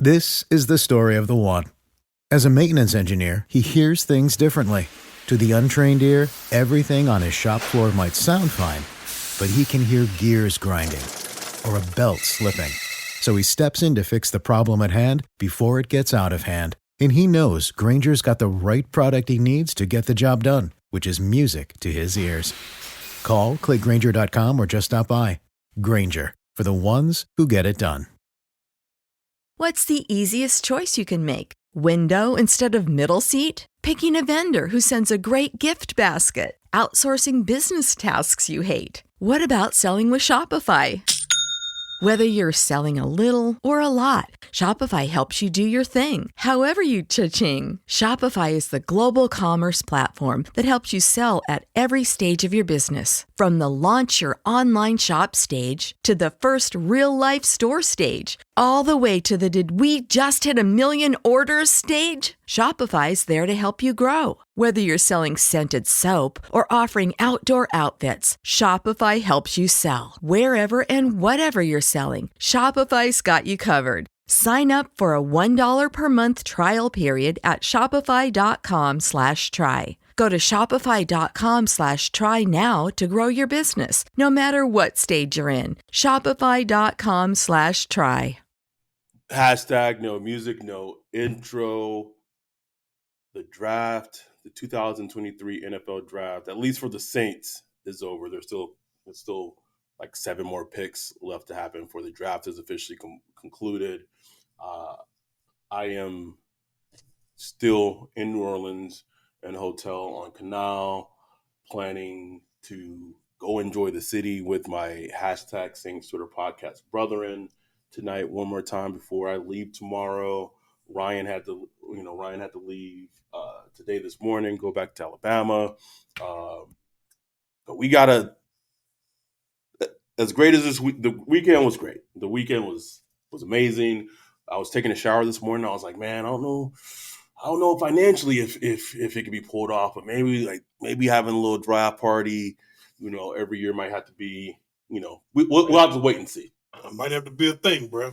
This is the story of the one. As a maintenance engineer, he hears things differently. To the untrained ear, everything on his shop floor might sound fine, but he can hear gears grinding or a belt slipping. So he steps in to fix the problem at hand before it gets out of hand. And he knows Granger's got the right product he needs to get the job done, which is music to his ears. Call, click Grainger.com, or just stop by. Grainger, for the ones who get it done. What's the easiest choice you can make? Window instead of middle seat? Picking a vendor who sends a great gift basket? Outsourcing business tasks you hate? What about selling with Shopify? Whether you're selling a little or a lot, Shopify helps you do your thing, however you cha-ching. Shopify is the global commerce platform that helps you sell at every stage of your business. From the launch your online shop stage to the first real-life store stage, all the way to the did we just hit a million orders stage. Shopify's there to help you grow. Whether you're selling scented soap or offering outdoor outfits, Shopify helps you sell. Wherever and whatever you're selling, Shopify's got you covered. Sign up for a $1 per month trial period at shopify.com/try. Go to shopify.com/try now to grow your business, no matter what stage you're in. Shopify.com/try. Hashtag no music, no intro. The draft, the 2023 NFL draft, at least for the Saints, is over. There's still like 7 more picks left to happen before the draft is officially concluded. I am still in New Orleans in a hotel on Canal, planning to go enjoy the city with my hashtag Saints Twitter podcast brethren tonight one more time before I leave tomorrow. Ryan had to leave today this morning, go back to Alabama. But we gotta, as great as this week, the weekend was great. The weekend was amazing. I was taking a shower this morning. I was like, man, I don't know financially if it could be pulled off, but maybe having a little draft party, every year might have to be, we'll have to wait and see. Might have to be a thing, bro.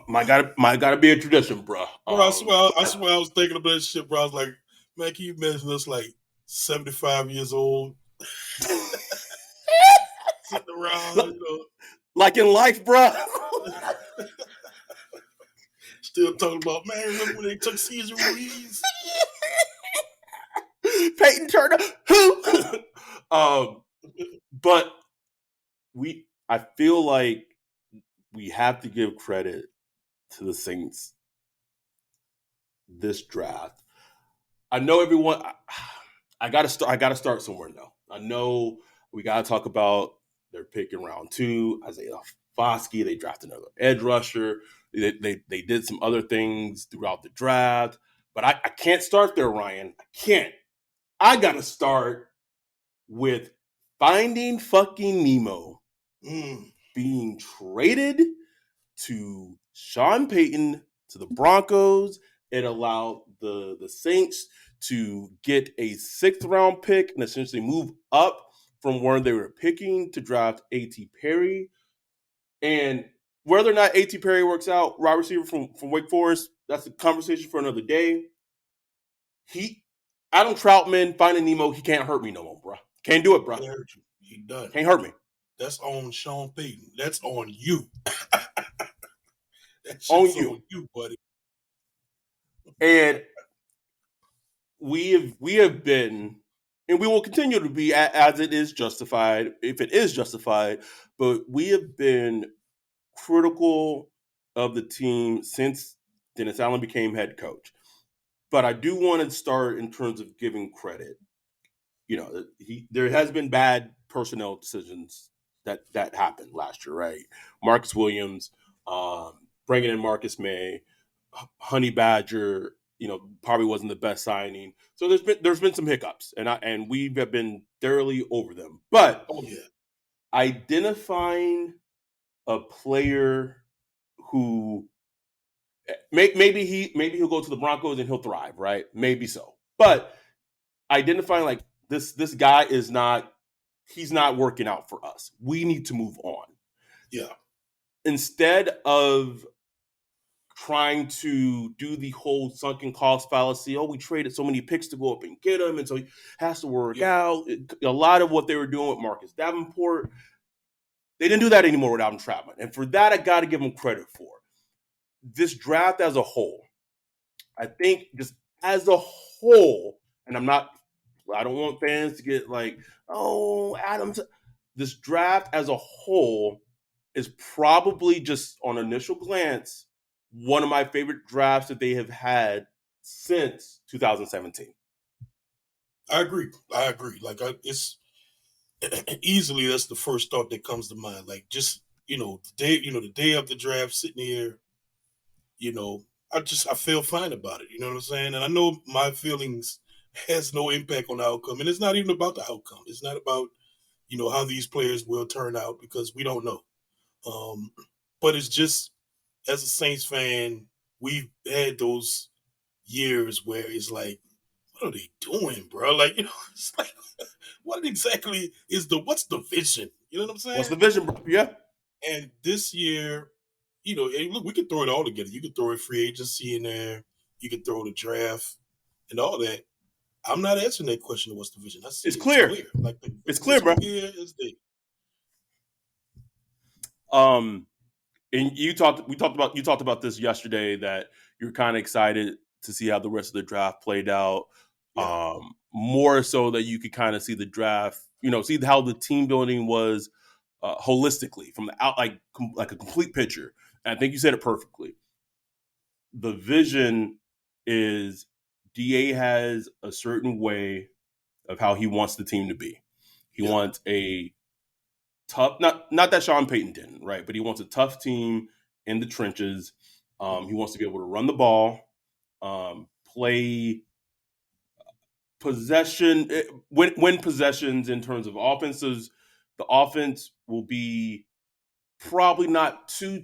Might gotta be a tradition, bro. I swear I was thinking about this shit, bro. I was like, man, can you imagine us like 75 years old, sitting around, like in life, bro. Still talking about, man, remember when they took Cesar Ruiz? Peyton Turner, who? But I feel like we have to give credit to the Saints this draft. I know everyone. I gotta start somewhere now. I know we gotta talk about their pick in round 2, Isaiah Foskey. They drafted another edge rusher. They did some other things throughout the draft, but I can't start there, Ryan. I can't. I gotta start with Finding fucking Nemo being traded to Sean Payton to the Broncos. It allowed the Saints to get a 6th round pick and essentially move up from where they were picking to draft A.T. Perry. And whether or not A.T. Perry works out, wide receiver from Wake Forest, that's a conversation for another day. Adam Troutman, Finding Nemo, he can't hurt me no more, bro. Can't do it, bro. He done. Can't hurt me. That's on Sean Payton. That's on you. That's on you, buddy. And we have been, and we will continue to be, as it is justified, if it is justified, but we have been critical of the team since Dennis Allen became head coach. But I do want to start in terms of giving credit. There has been bad personnel decisions that happened last year, right? Marcus Williams, bringing in Marcus May, Honey Badger, probably wasn't the best signing. So there's been some hiccups, and we have been thoroughly over them. But identifying a player who maybe he'll go to the Broncos and he'll thrive, right? Maybe so. But identifying like this guy he's not working out for us. We need to move on. Yeah. Instead of trying to do the whole sunken cost fallacy. Oh, we traded so many picks to go up and get him, and so he has to work out. A lot of what they were doing with Marcus Davenport, they didn't do that anymore with Alvin Trautman. And for that, I got to give them credit for. This draft as a whole, I think just as a whole, and I don't want fans to get like, oh, Adams. This draft as a whole is probably just on initial glance one of my favorite drafts that they have had since 2017. I agree. Like it's easily that's the first thought that comes to mind. Like just the day of the draft, sitting here, I feel fine about it. You know what I'm saying? And I know my feelings has no impact on the outcome, and it's not even about the outcome. It's not about how these players will turn out because we don't know. But it's just as a Saints fan, we've had those years where it's like, what are they doing, bro? Like, it's like, what exactly what's the vision? You know what I'm saying? What's the vision, bro? Yeah. And this year, look, we could throw it all together. You could throw a free agency in there. You could throw the draft and all that. I'm not answering that question of what's the vision. It's clear. Like it's clear, bro. Clear as day. And you talked about this yesterday that you're kind of excited to see how the rest of the draft played out. Yeah. More so that you could kind of see the draft, see how the team building was holistically from the out, like a complete picture. And I think you said it perfectly. The vision is DA has a certain way of how he wants the team to be. He wants a tough, not that Sean Payton didn't, right? But he wants a tough team in the trenches. He wants to be able to run the ball, play possession, win possessions in terms of offenses. The offense will be probably not too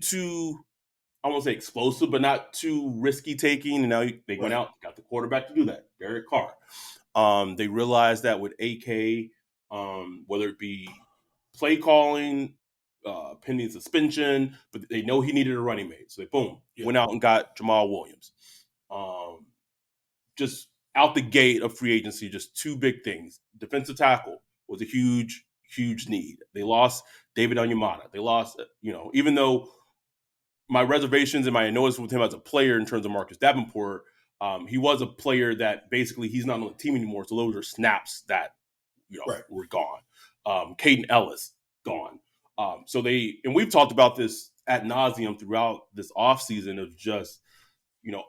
I won't say explosive, but not too risky taking. And now they went out, got the quarterback to do that, Derek Carr. They realized that with AK, whether it be play calling, pending suspension, but they know he needed a running mate. So they went out and got Jamal Williams. Just out the gate of free agency, just two big things. Defensive tackle was a huge need. They lost David Onyemata. They lost, even though my reservations and my notice with him as a player in terms of Marcus Davenport, he was a player that basically he's not on the team anymore. So those are snaps that were gone. Caden Ellis gone. And we've talked about this ad nauseum throughout this offseason of just,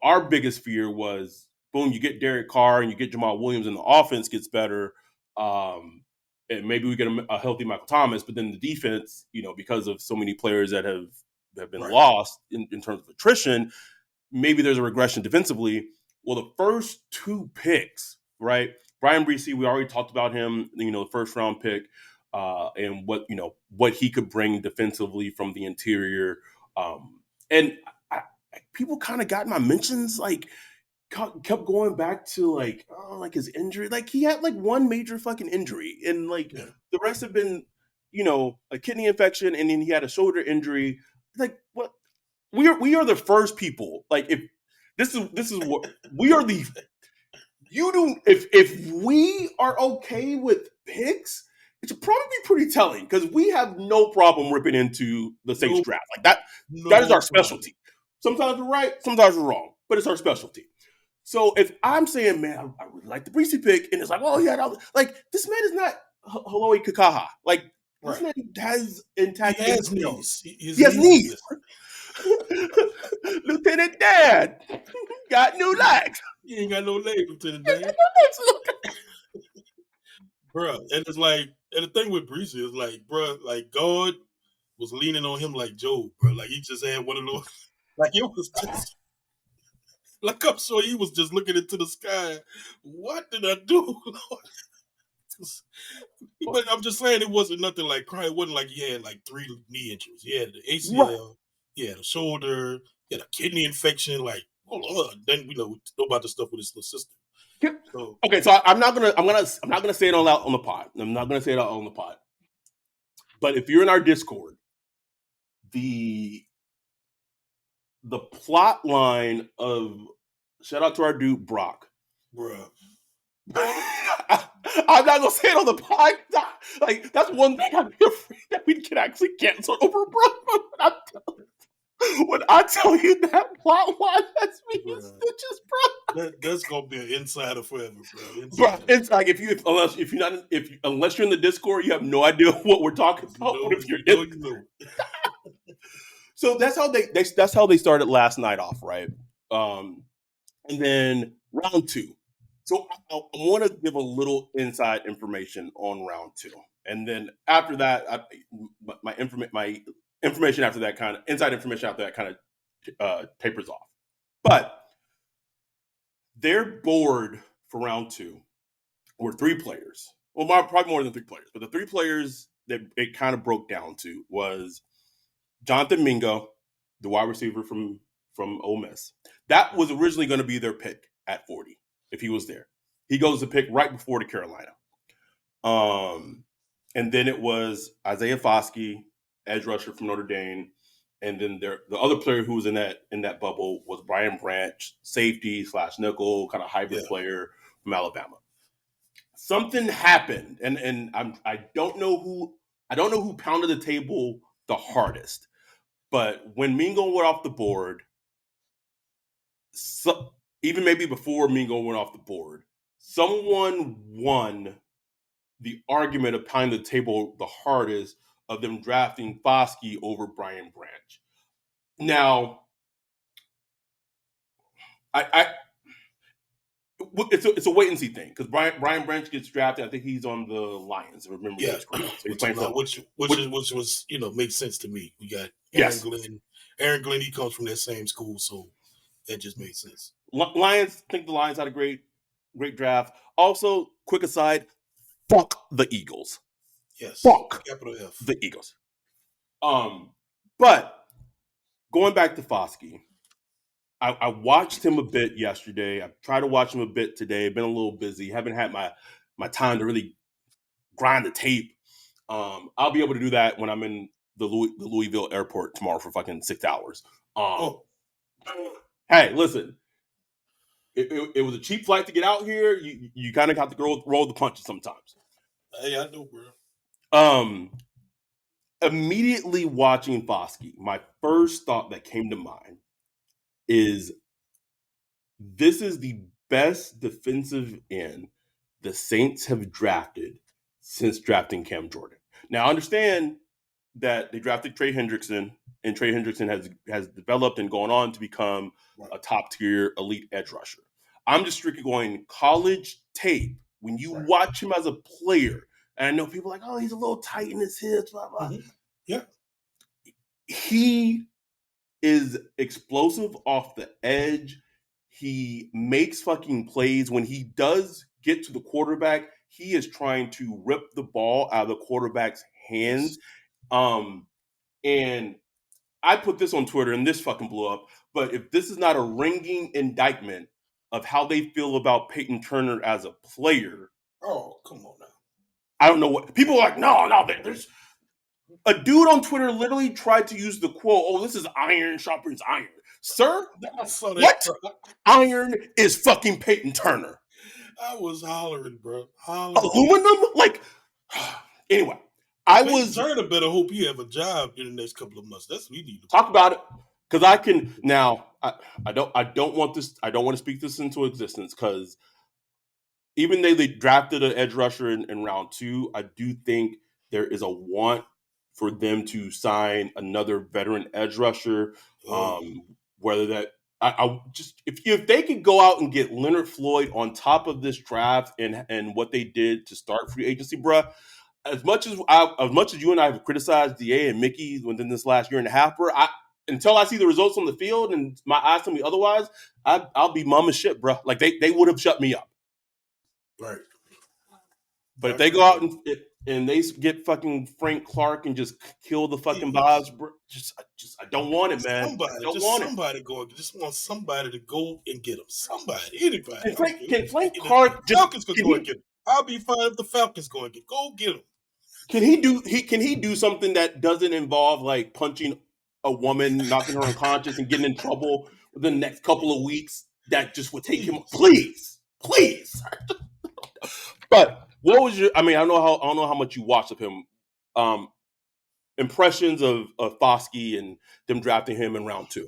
our biggest fear was, boom, you get Derek Carr and you get Jamal Williams and the offense gets better. And maybe we get a healthy Michael Thomas, but then the defense, because of so many players that have been lost in terms of attrition, maybe there's a regression defensively. Well, the first two picks, right? Brian Bresee, we already talked about him, the first round pick, and what he could bring defensively from the interior. And people kind of got my mentions, kept going back to his injury. Like he had one major fucking injury, and the rest have been, a kidney infection, and then he had a shoulder injury. Like what? We are the first people. If this is what we are the. If we are okay with picks, it should probably be pretty telling because we have no problem ripping into the Saints draft like that. That is our specialty. Sometimes we're right, sometimes we're wrong, but it's our specialty. So if I'm saying, man, I really like the Bresee pick, and it's oh, yeah, this man is not Haloi Kakaha. This man has intact. He has knees. He has knees. Lieutenant Dan got new legs. He ain't got no legs, Lieutenant Dan. Bro, and it's and the thing with Bresee is bro, God was leaning on him like Job, bro. He just had one of those, it was just. I'm sure he was just looking into the sky. What did I do, Lord? But I'm just saying it wasn't nothing crying. It wasn't he had 3 knee injuries. He had the ACL, he had a shoulder, he had a kidney infection. Then we know about the stuff with his little sister. So I'm not gonna say it all out on the pod. I'm not gonna say it out on the pod. But if you're in our Discord, the the plot line of shout out to our dude Brock. Bruh. I'm not gonna say it on the podcast. Like that's one thing I'm afraid that we can actually cancel over, bro. When I tell you that plot line has me in stitches, bro. That's gonna be an insider forever, bro. Bro, it's like unless you're in the Discord, you have no idea what we're talking about. So that's how they started last night off, right? And then round 2. So I want to give a little inside information on round 2, and then after that, my information after that kind of inside information after that kind of tapers off. But their board for round 2 were 3 players. Well, probably more than 3 players, but the 3 players that it kind of broke down to was Jonathan Mingo, the wide receiver from Ole Miss. That was originally going to be their pick at 40 if he was there. He goes to pick right before to Carolina. And then it was Isaiah Foskey, edge rusher from Notre Dame, and then the other player who was in that bubble was Brian Branch, safety / nickel kind of hybrid player from Alabama. Something happened, and I don't know who pounded the table the hardest, but when Mingo went off the board, even maybe before Mingo went off the board, someone won the argument of pounding the table the hardest of them drafting Foskey over Brian Branch. Now, it's a wait and see thing because Brian Branch gets drafted. I think he's on the Lions. Remember, yeah, which was makes sense to me. We got Aaron Glenn. Aaron Glenn, he comes from that same school, so that just made sense. Lions, I think the Lions had a great draft. Also, quick aside, fuck the Eagles. Yes. Fuck capital F. The Eagles. But going back to Foskey, I watched him a bit yesterday. I tried to watch him a bit today. Been a little busy. Haven't had my time to really grind the tape. I'll be able to do that when I'm in the Louisville airport tomorrow for fucking 6 hours. Hey, listen. It was a cheap flight to get out here. You kind of have to roll the punches sometimes. Hey, I know, bro. Immediately watching Foskey, my first thought that came to mind is this is the best defensive end the Saints have drafted since drafting Cam Jordan. Now, I understand that they drafted Trey Hendrickson, and Trey Hendrickson has developed and gone on to become a top-tier elite edge rusher. I'm just strictly going college tape. When you watch him as a player, and I know people are like, oh, he's a little tight in his hips, blah, blah. Mm-hmm. Yeah. He is explosive off the edge. He makes fucking plays. When he does get to the quarterback, he is trying to rip the ball out of the quarterback's hands. And I put this on Twitter, and this fucking blew up. But if this is not a ringing indictment of how they feel about Peyton Turner as a player. Oh, come on now. I don't know what people are like. No, there's a dude on Twitter literally tried to use the quote, "Oh, this is iron sharpens iron." Sir, what? Iron is fucking Peyton Turner. I was hollering, bro. Aluminum? Like, anyway, Peyton Turner better hope he have a job in the next couple of months. That's what we need to talk about it. Because I can now, I don't want this. I don't want to speak this into existence because even though they drafted an edge rusher in round 2, I do think there is a want for them to sign another veteran edge rusher. Whether that I just if they could go out and get Leonard Floyd on top of this draft and what they did to start free agency, bruh. As much as you and I have criticized DA and Mickey within this last year and a half, bruh, until I see the results on the field and my eyes tell me otherwise, I'll be mum as shit, bruh. Like they would have shut me up. Right. But if they go out and they get fucking Frank Clark and just kill the fucking Bobs, bro, I don't want it, man. Somebody want somebody to go and get him. Anybody. Can Frank Clark Falcons go and get him? I'll be fine if the Falcons go and get him. Can he do something that doesn't involve like punching a woman knocking her unconscious and getting in trouble within the next couple of weeks that just would take him. Please. But what was your? I mean, I don't know how much you watched of him. Impressions of Foskey and them drafting him in round 2.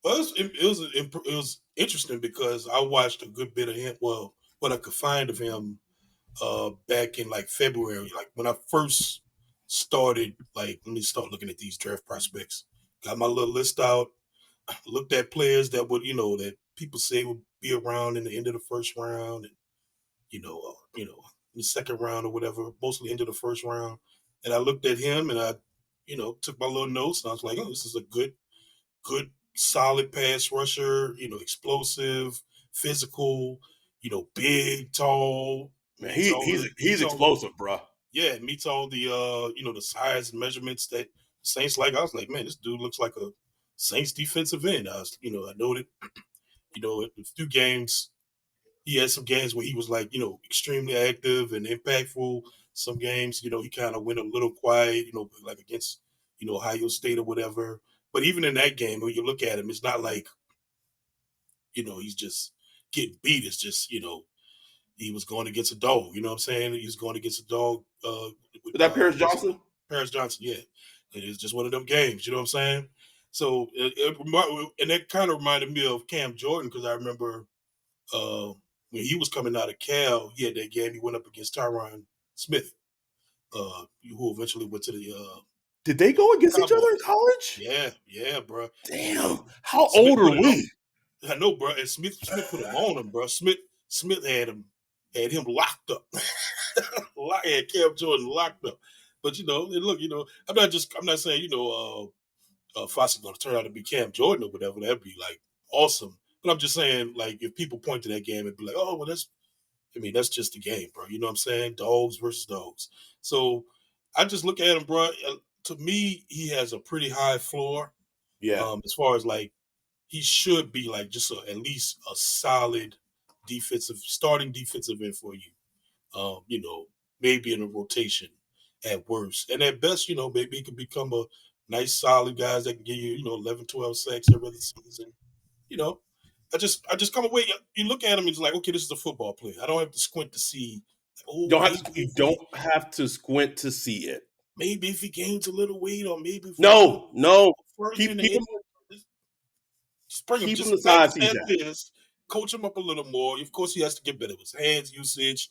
Well, it was interesting because I watched a good bit of him. Well, what I could find of him back in like February, like when I first started. Like, let me start looking at these draft prospects. Got my little list out. Looked at players that would, that people say would be around in the end of the first round, and in the second round or whatever, mostly into the first round. And I looked at him and I, took my little notes and I was like, oh, this is a good, solid pass rusher, explosive, physical, big, tall. Man, he's explosive, bro. Yeah, meets all the the size and measurements that Saints like. I was like, man, this dude looks like a Saints defensive end. I noted, a few games. He had some games where he was like, extremely active and impactful. Some games, he kind of went a little quiet, like against, Ohio State or whatever. But even in that game, when you look at him, it's not like, he's just getting beat. It's just, he was going against a dog. You know what I'm saying? He was going against a dog. Was that Paris Johnson? Paris Johnson, yeah. It is just one of them games. You know what I'm saying? So, and that kind of reminded me of Cam Jordan because I remember when he was coming out of Cal, he had that game. He went up against Tyron Smith, who eventually went to the. Did they go against each other in college? Yeah, bro. Damn, how old are we? I know, bro. And Smith put him on him, bro. Smith had him locked up. Had Cam Jordan locked up. But look, I'm not saying Foskey's going to turn out to be Cam Jordan or whatever. That'd be like awesome. But I'm just saying, like, if people point to that game and be like, oh, well, that's just the game, bro. You know what I'm saying? Dogs versus dogs. So I just look at him, bro. To me, he has a pretty high floor. Yeah. As far as like, he should be like just at least a solid starting defensive end for you. Maybe in a rotation at worst. And at best, maybe he could become a nice, solid guys that can give you, 11, 12 sacks every other season. I just come away. You look at him and it's like, okay, this is a football player. I don't have to squint to see. You don't have to squint to see it. Maybe if he gains a little weight, or maybe no. Keep him the size he's at. Coach him up a little more. Of course, he has to get better with his hands usage.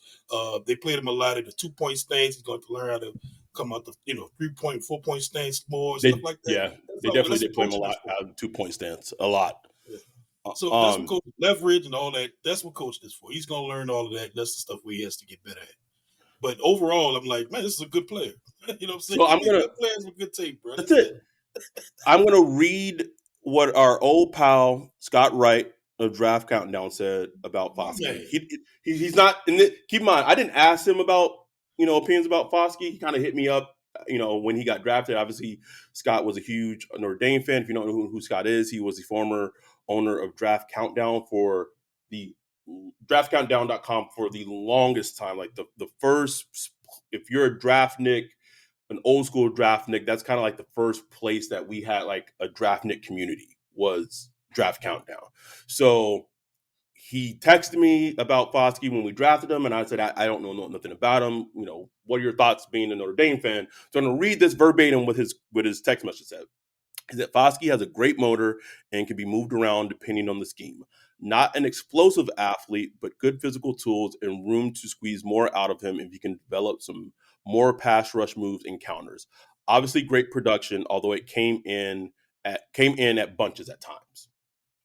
They played him a lot of the 2-point stance. He's going to learn how to come out the 3-point, 4-point stance more, stuff like that. Yeah, they definitely did play him a lot out of the 2-point stance, a lot. Yeah. So that's what coach leverage and all that. That's what coach is for. He's going to learn all of that. That's the stuff where he has to get better at. But overall, I'm like, man, this is a good player. You know what I'm saying? So I'm gonna good players with good tape, bro. That's it. I'm gonna read what our old pal Scott Wright of Draft Countdown said about Foskey. He's not. Keep in mind, I didn't ask him about opinions about Foskey. He kind of hit me up, when he got drafted. Obviously, Scott was a huge Notre Dame fan. If you don't know who Scott is, he was the former owner of Draft Countdown for the draftcountdown.com for the longest time. Like the first, if you're a draftnik, an old school draftnik, that's kind of like the first place that we had like a draftnik community was Draft Countdown. So he texted me about Foskey when we drafted him, and I said, I don't know nothing about him. What are your thoughts being a Notre Dame fan? So I'm going to read this verbatim with his text message said. Is that Foskey has a great motor and can be moved around depending on the scheme. Not an explosive athlete, but good physical tools and room to squeeze more out of him if he can develop some more pass rush moves and counters. Obviously, great production, although it came in at bunches at times.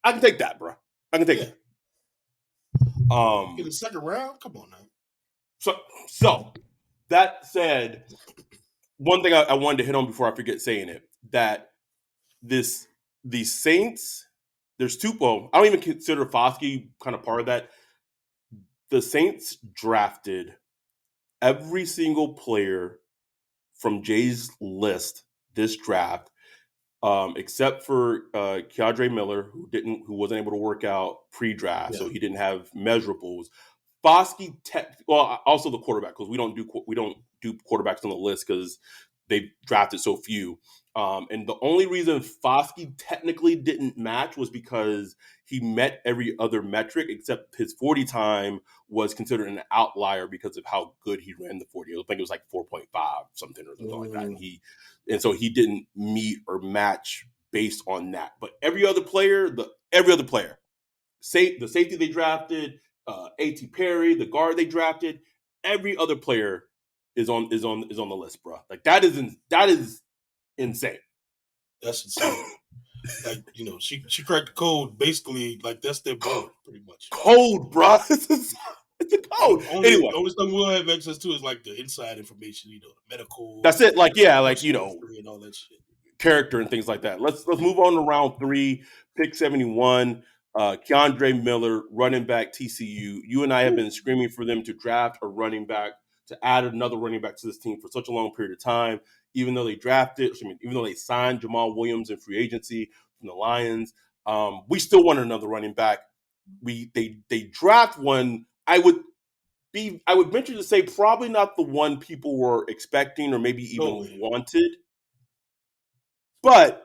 I can take that, bro. I can take that. In the second round, come on now. So that said, one thing I wanted to hit on before I forget saying it, that the Saints, there's two. Well, I don't even consider Foskey kind of part of that. The Saints drafted every single player from Jay's list this draft, except for Keandre Miller, who wasn't able to work out pre-draft, so he didn't have measurables. Foskey, also the quarterback, because we don't do quarterbacks on the list because they drafted so few. And the only reason Foskey technically didn't match was because he met every other metric except his 40 time was considered an outlier because of how good he ran the 40. I think it was like 4.5 something or something like that. And so he didn't meet or match based on that. But every other player, the safety they drafted, A.T. Perry, the guard they drafted, every other player is on the list, bro. Like that is insane. That's insane. Like, she cracked the code. Basically, like that's their board, pretty much. Code, bro. It's a code. Anyway, the only thing we'll have access to is like the inside information, the medical. That's it. Like, yeah, like and all that shit. Character and things like that. Let's move on to round 3, pick 71. Keandre Miller, running back, TCU. You and I have been screaming for them to draft a running back, to add another running back to this team for such a long period of time. Even though they signed Jamal Williams in free agency from the Lions, we still want another running back. They draft one. I would venture to say probably not the one people were expecting or maybe even wanted. But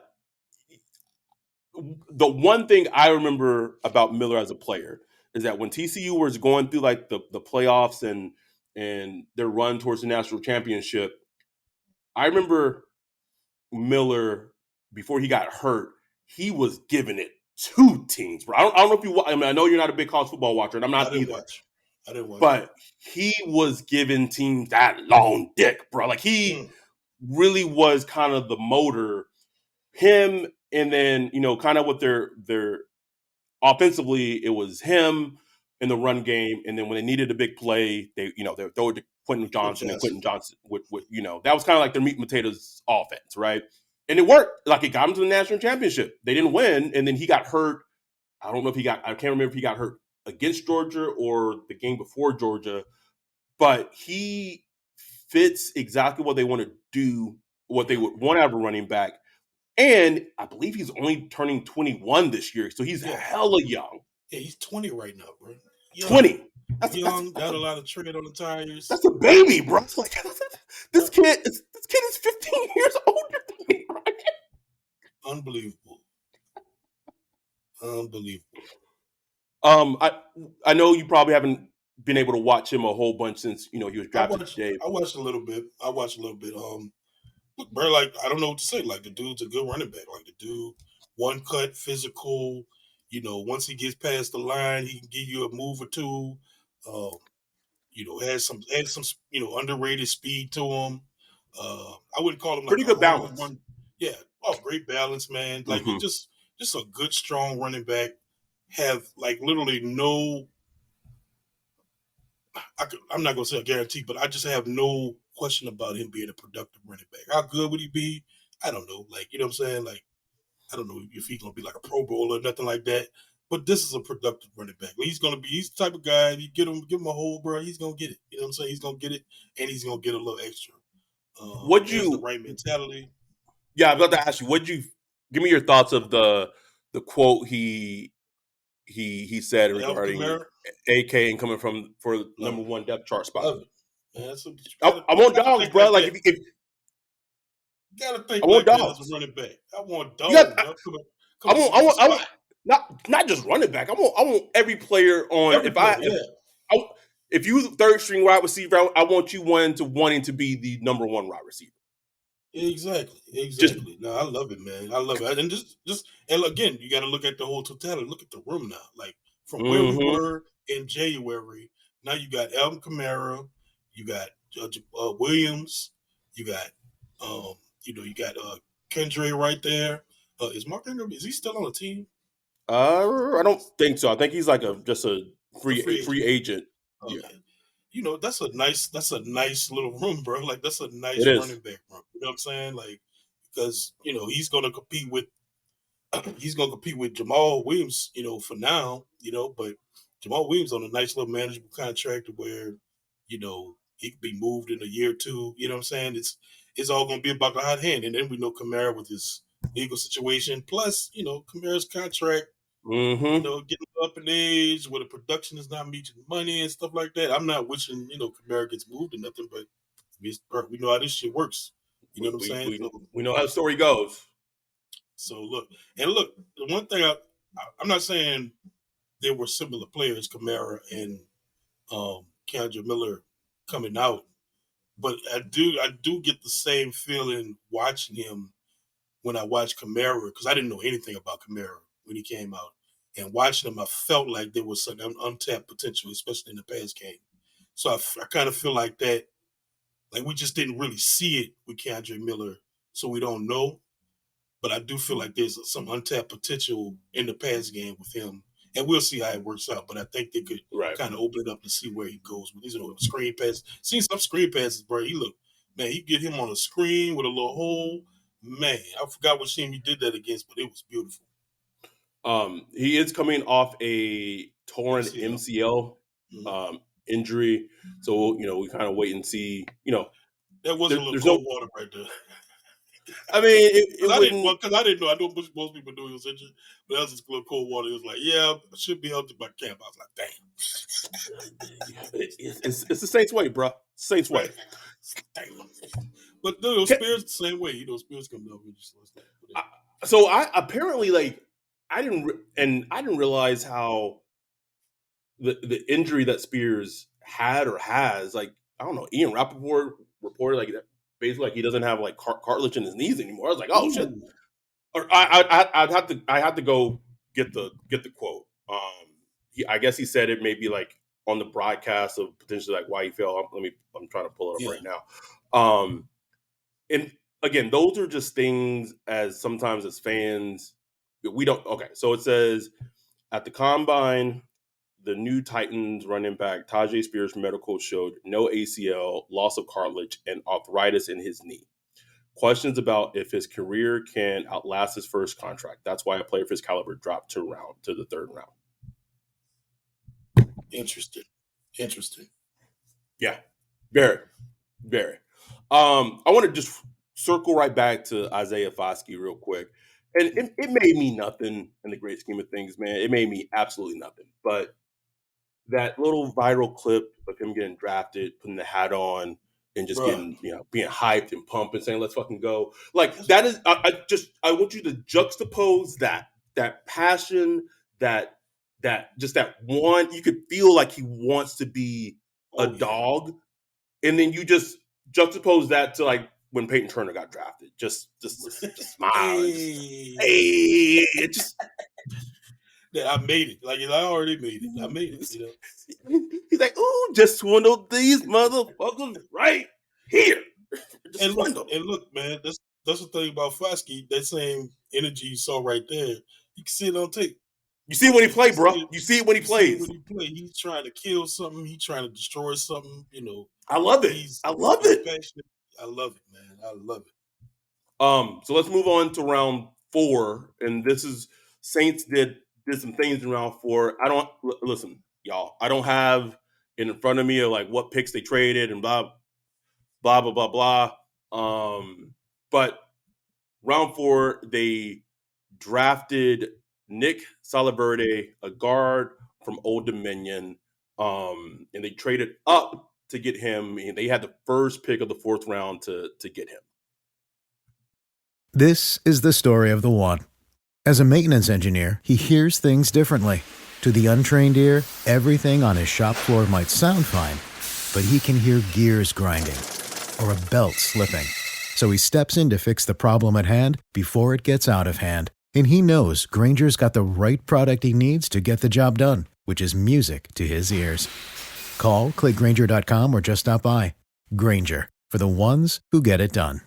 the one thing I remember about Miller as a player is that when TCU was going through like the playoffs and their run towards the national championship, I remember Miller, before he got hurt, he was giving it to teams, bro. I don't know if you. I mean, I know you're not a big college football watcher, and I'm not either. I didn't watch. But he was giving teams that long dick, bro. Like he really was kind of the motor. Him, and then kind of with their offensively, it was him in the run game, and then when they needed a big play, they throw it to Quentin Johnson, and Quentin Johnson would that was kind of like their meat and potatoes offense, right? And it worked. Like it got him to the national championship. They didn't win, and then he got hurt. I can't remember if he got hurt against Georgia or the game before Georgia, but he fits exactly what they want to do, what they would want out of a running back. And I believe he's only turning 21 this year, so he's hella young. Yeah, he's 20 right now, bro. Young. 20. That's young. Got a lot of tread on the tires. That's a baby, bro. It's like this kid is 15 years older than me, right? Unbelievable. I know you probably haven't been able to watch him a whole bunch since he was drafted today. I watched a little bit. Look, bro, like I don't know what to say. Like the dude's a good running back. Like the dude, one cut, physical. Once he gets past the line, he can give you a move or two. Has some underrated speed to him. I wouldn't call him pretty good balance. Yeah, great balance, man. Like just a good, strong running back. Have like literally no. I'm not gonna say a guarantee, but I just have no question about him being a productive running back. How good would he be? I don't know. Like, you know what I'm saying? Like, I don't know if he's going to be like a Pro Bowl or nothing like that. But this is a productive running back. He's the type of guy, you give him a hole, bro, he's going to get it. You know what I'm saying? He's going to get it, and he's going to get a little extra. The right mentality. Yeah, I'm about to ask you, give me your thoughts of the quote he said regarding AK and coming for number 1 depth chart spot. Man, I want dogs, bro. Like if you gotta think I want dogs as a running back. I want dogs. I want not just running back. I want every player on. If you third string wide receiver, I want you wanting to be the number 1 wide receiver. Exactly. No, I love it, man. I love it. And just and again, you got to look at the whole totality. Look at the room now. Like from where we were in January, now you got Alvin Kamara, you got Williams, you got you got Kendra right there. Is Mark Ingram? Is he still on the team? I don't think so. I think he's like just a free agent. Okay. That's a nice little room, bro. Like that's a nice running back room. You know what I'm saying? Like because he's gonna compete with Jamal Williams, for now, but Jamal Williams on a nice little manageable contract where, he could be moved in a year or two. You know what I'm saying? It's all gonna be about the hot hand. And then we know Kamara with his legal situation. Plus, Kamara's contract, getting up in age where the production is not meeting money and stuff like that. I'm not wishing, Kamara gets moved or nothing, but we know how this shit works. You know what I'm saying? We know how the story goes. So look, the one thing I'm not saying there were similar players, Kamara and Kendra Miller coming out, but I do get the same feeling watching him when I watched Kamara, because I didn't know anything about Kamara when he came out. And watching him, I felt like there was some untapped potential, especially in the pass game. So I kind of feel like that, like we just didn't really see it with Kendra Miller, so we don't know. But I do feel like there's some untapped potential in the pass game with him. And we'll see how it works out. But I think they could kind of open it up to see where he goes with these screen passes. Seen some screen passes, bro. He get him on a screen with a little hole. Man, I forgot what team he did that against, but it was beautiful. He is coming off a torn MCL injury. So, we kind of wait and see, That was a little cold water right there. I mean, I didn't know. I know most people knew he was injured, but that was just a little cold water. It was like, yeah, I should be healthy by camp. I was like, damn. It's the Saints way, bro. Saints way. Damn. But Spears the same way. Spears coming up. So I apparently I didn't realize how the injury that Spears had or has, I don't know, Ian Rappaport reported that basically he doesn't have cartilage in his knees anymore. I was like, oh shit. Or I'd have to go get the quote. I guess he said it maybe on the broadcast of potentially why he fell. I'm trying to pull it up right now. And again, those are just things sometimes as fans we don't. Okay, so it says at the combine, the new Titans running back Tyjae Spears medical showed no ACL, loss of cartilage, and arthritis in his knee. Questions about if his career can outlast his first contract. That's why a player of his caliber dropped to the third round. Interesting. Yeah, very. I want to just circle right back to Isaiah Foskey real quick. And it made me nothing in the great scheme of things, man. It made me absolutely nothing. But that little viral clip of him getting drafted, putting the hat on, and just getting, being hyped and pumped and saying, let's fucking go. That is, I want you to juxtapose that passion, that one, you could feel like he wants to be a dog. And then you just juxtapose that to when Peyton Turner got drafted, just smile. Hey, it just. Yeah, I made it. I already made it. I made it. He's like, ooh, just swindled these motherfuckers right here. And look, man, that's the thing about Foskey. That same energy you saw right there, you can see it on tape. You see it when he plays, bro. You see it when he plays. He's trying to kill something. He's trying to destroy something. I love it. I love it. Passionate. I love it, man. I love it. So let's move on to round 4, and this is Saints did some things in round 4. Listen, y'all. I don't have it in front of me of what picks they traded and blah blah blah blah blah. But round 4 they drafted Nick Salaverde, a guard from Old Dominion, and they traded up to get him. And they had the first pick of the 4th round to get him. This is the story of the one. As a maintenance engineer, he hears things differently. To the untrained ear, everything on his shop floor might sound fine, but he can hear gears grinding or a belt slipping. So he steps in to fix the problem at hand before it gets out of hand. And he knows Grainger's got the right product he needs to get the job done, which is music to his ears. Call, click Grainger.com, or just stop by. Grainger, for the ones who get it done.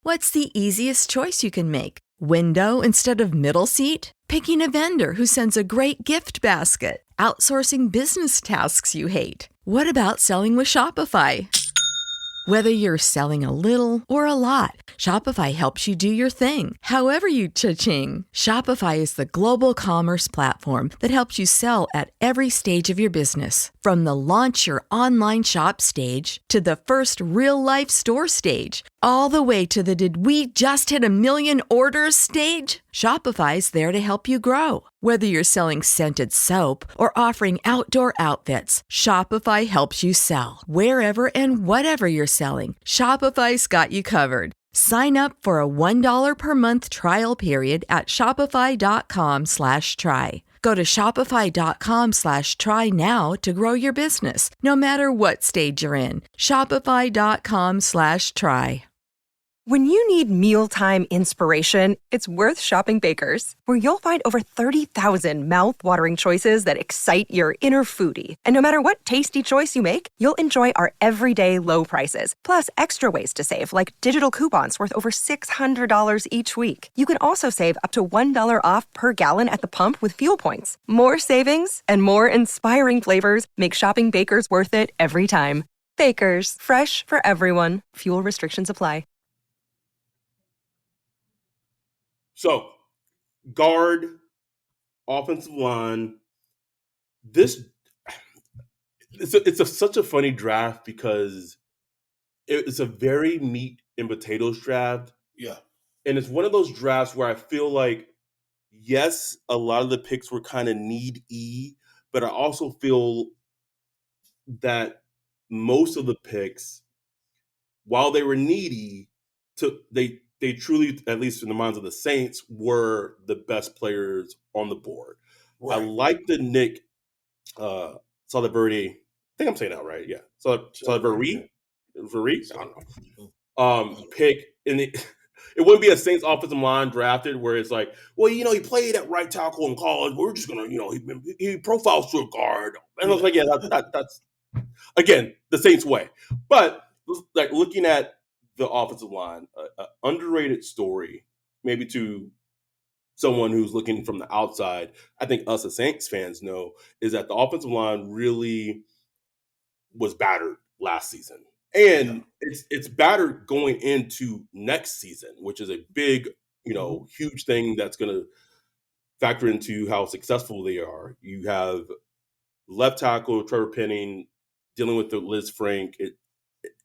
What's the easiest choice you can make? Window instead of middle seat? Picking a vendor who sends a great gift basket? Outsourcing business tasks you hate? What about selling with Shopify? Whether you're selling a little or a lot, Shopify helps you do your thing, however you cha-ching. Shopify is the global commerce platform that helps you sell at every stage of your business. From the launch your online shop stage to the first real-life store stage, all the way to the did we just hit a million orders stage. Shopify's there to help you grow. Whether you're selling scented soap or offering outdoor outfits, Shopify helps you sell. Wherever and whatever you're selling, Shopify's got you covered. Sign up for a $1 per month trial period at shopify.com/try. Go to shopify.com/try now to grow your business, no matter what stage you're in. Shopify.com/try. When you need mealtime inspiration, it's worth shopping Baker's, where you'll find over 30,000 mouth-watering choices that excite your inner foodie. And no matter what tasty choice you make, you'll enjoy our everyday low prices, plus extra ways to save, like digital coupons worth over $600 each week. You can also save up to $1 off per gallon at the pump with fuel points. More savings and more inspiring flavors make shopping Baker's worth it every time. Baker's, fresh for everyone. Fuel restrictions apply. So, guard, offensive line. This it's such a funny draft because it's a very meat and potatoes draft. Yeah. And it's one of those drafts where I feel like, yes, a lot of the picks were kind of need-y, but I also feel that most of the picks, while they were needy, they truly, at least in the minds of the Saints, were the best players on the board. Right. I like the Nick Salaverde. I think I'm saying that right. Yeah, Salaverde. I don't know. Pick, and it wouldn't be a Saints offensive line drafted where it's like, well, he played at right tackle in college. We're just gonna, he profiles to a guard, and I was like, yeah, that's again the Saints way. But like looking at the offensive line, an underrated story, maybe to someone who's looking from the outside, I think us as Saints fans know, is that the offensive line really was battered last season. And it's battered going into next season, which is a big, huge thing that's going to factor into how successful they are. You have left tackle Trevor Penning dealing with the Liz Frank.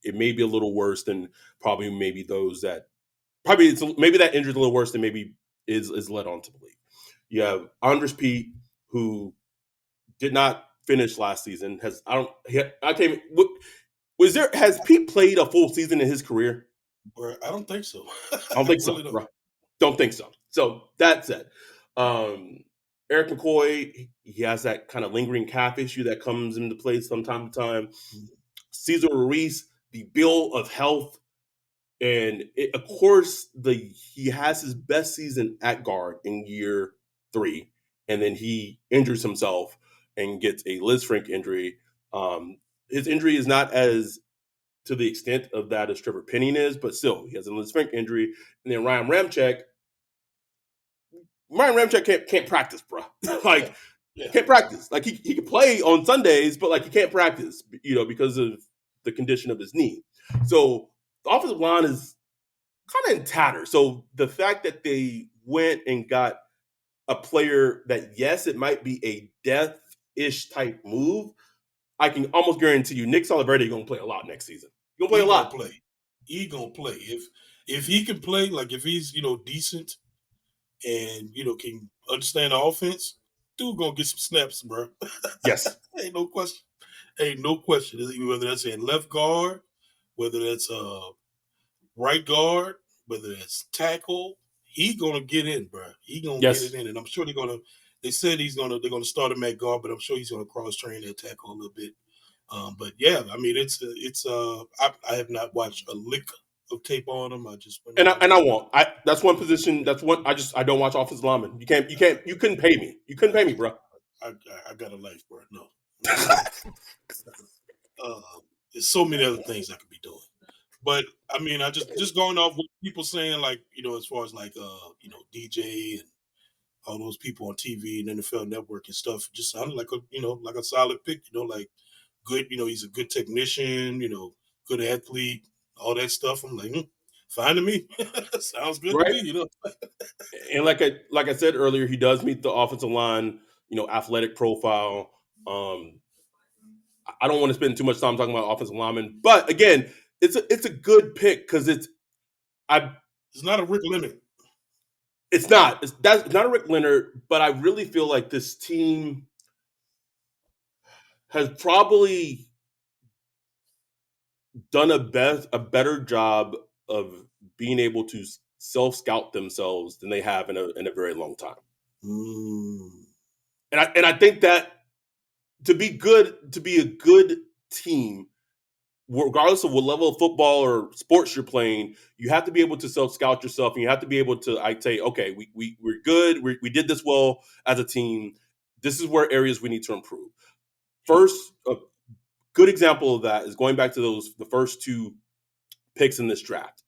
It may be a little worse than probably maybe those that maybe that injury is a little worse than maybe is led on to believe. You have Andres Pete, who did not finish last season. Has Pete played a full season in his career? I don't think so. I don't think so. Right. Don't think so. So that said, Eric McCoy, he has that kind of lingering calf issue that comes into play from time to time. Cesar Ruiz, the bill of health, and of course he has his best season at guard in year 3, and then he injures himself and gets a Liz Frank injury. His injury is not as to the extent of that as Trevor Penning is, but still he has a Liz Frank injury. And then Ryan Ramczyk can't practice, bro. Can't practice. Like he can play on Sundays, but like he can't practice, because of the condition of his knee. So the offensive line is kind of in tatters. So the fact that they went and got a player that, yes, it might be a death-ish type move, I can almost guarantee you Nick Salaverde going to play a lot next season. He's going to play a lot. He going to play. If he can play, like if he's, decent and, can understand the offense, dude going to get some snaps, bro. Yes. Ain't no question. Whether that's in left guard, whether that's right guard, whether that's tackle, he gonna get in, bro. He gonna get it in, and I'm sure they said they're gonna start him at guard, but I'm sure he's gonna cross train that tackle a little bit. But yeah, I mean I have not watched a lick of tape on him. I won't. That's one position. That's one. I don't watch offensive linemen. You couldn't pay me. You couldn't pay me, bro. I got a life, bro. No. There's so many other things I could be doing. But I mean, I just going off what people saying, like, as far as like DJ and all those people on TV and NFL Network and stuff, just sounded like a solid pick, like good, he's a good technician, good athlete, all that stuff. I'm like, fine to me. Sounds good to me, And like I said earlier, he does meet the offensive line, athletic profile. I don't want to spend too much time talking about offensive linemen, but again, it's a good pick because it's not a Rick Lemon. It's not. It's not a Rick Leonard, but I really feel like this team has probably done a better job of being able to self scout themselves than they have in a very long time. Mm. And I think that to be a good team, regardless of what level of football or sports you're playing, you have to be able to self scout yourself, and you have to be able to say, okay, we're good, we did this well as a team. This is where areas we need to improve. First, a good example of that is going back to the first two picks in this draft.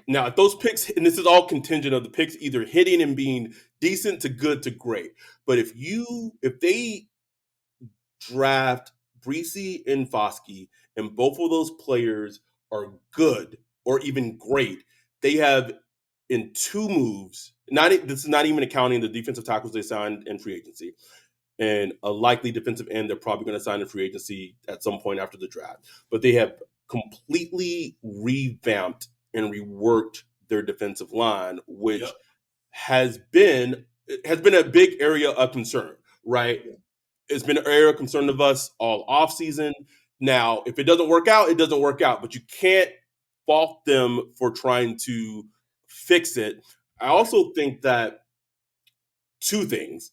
Now, if those picks, and this is all contingent of the picks either hitting and being decent to good to great. But if they draft Breesy and Foskey, and both of those players are good or even great, they have in two moves. This is not even accounting the defensive tackles they signed in free agency, and a likely defensive end they're probably going to sign in free agency at some point after the draft. But they have completely revamped and reworked their defensive line, which has been a big area of concern, right? Yeah. It's been an area of concern of us all offseason. Now, if it doesn't work out, it doesn't work out, but you can't fault them for trying to fix it. I also think that two things.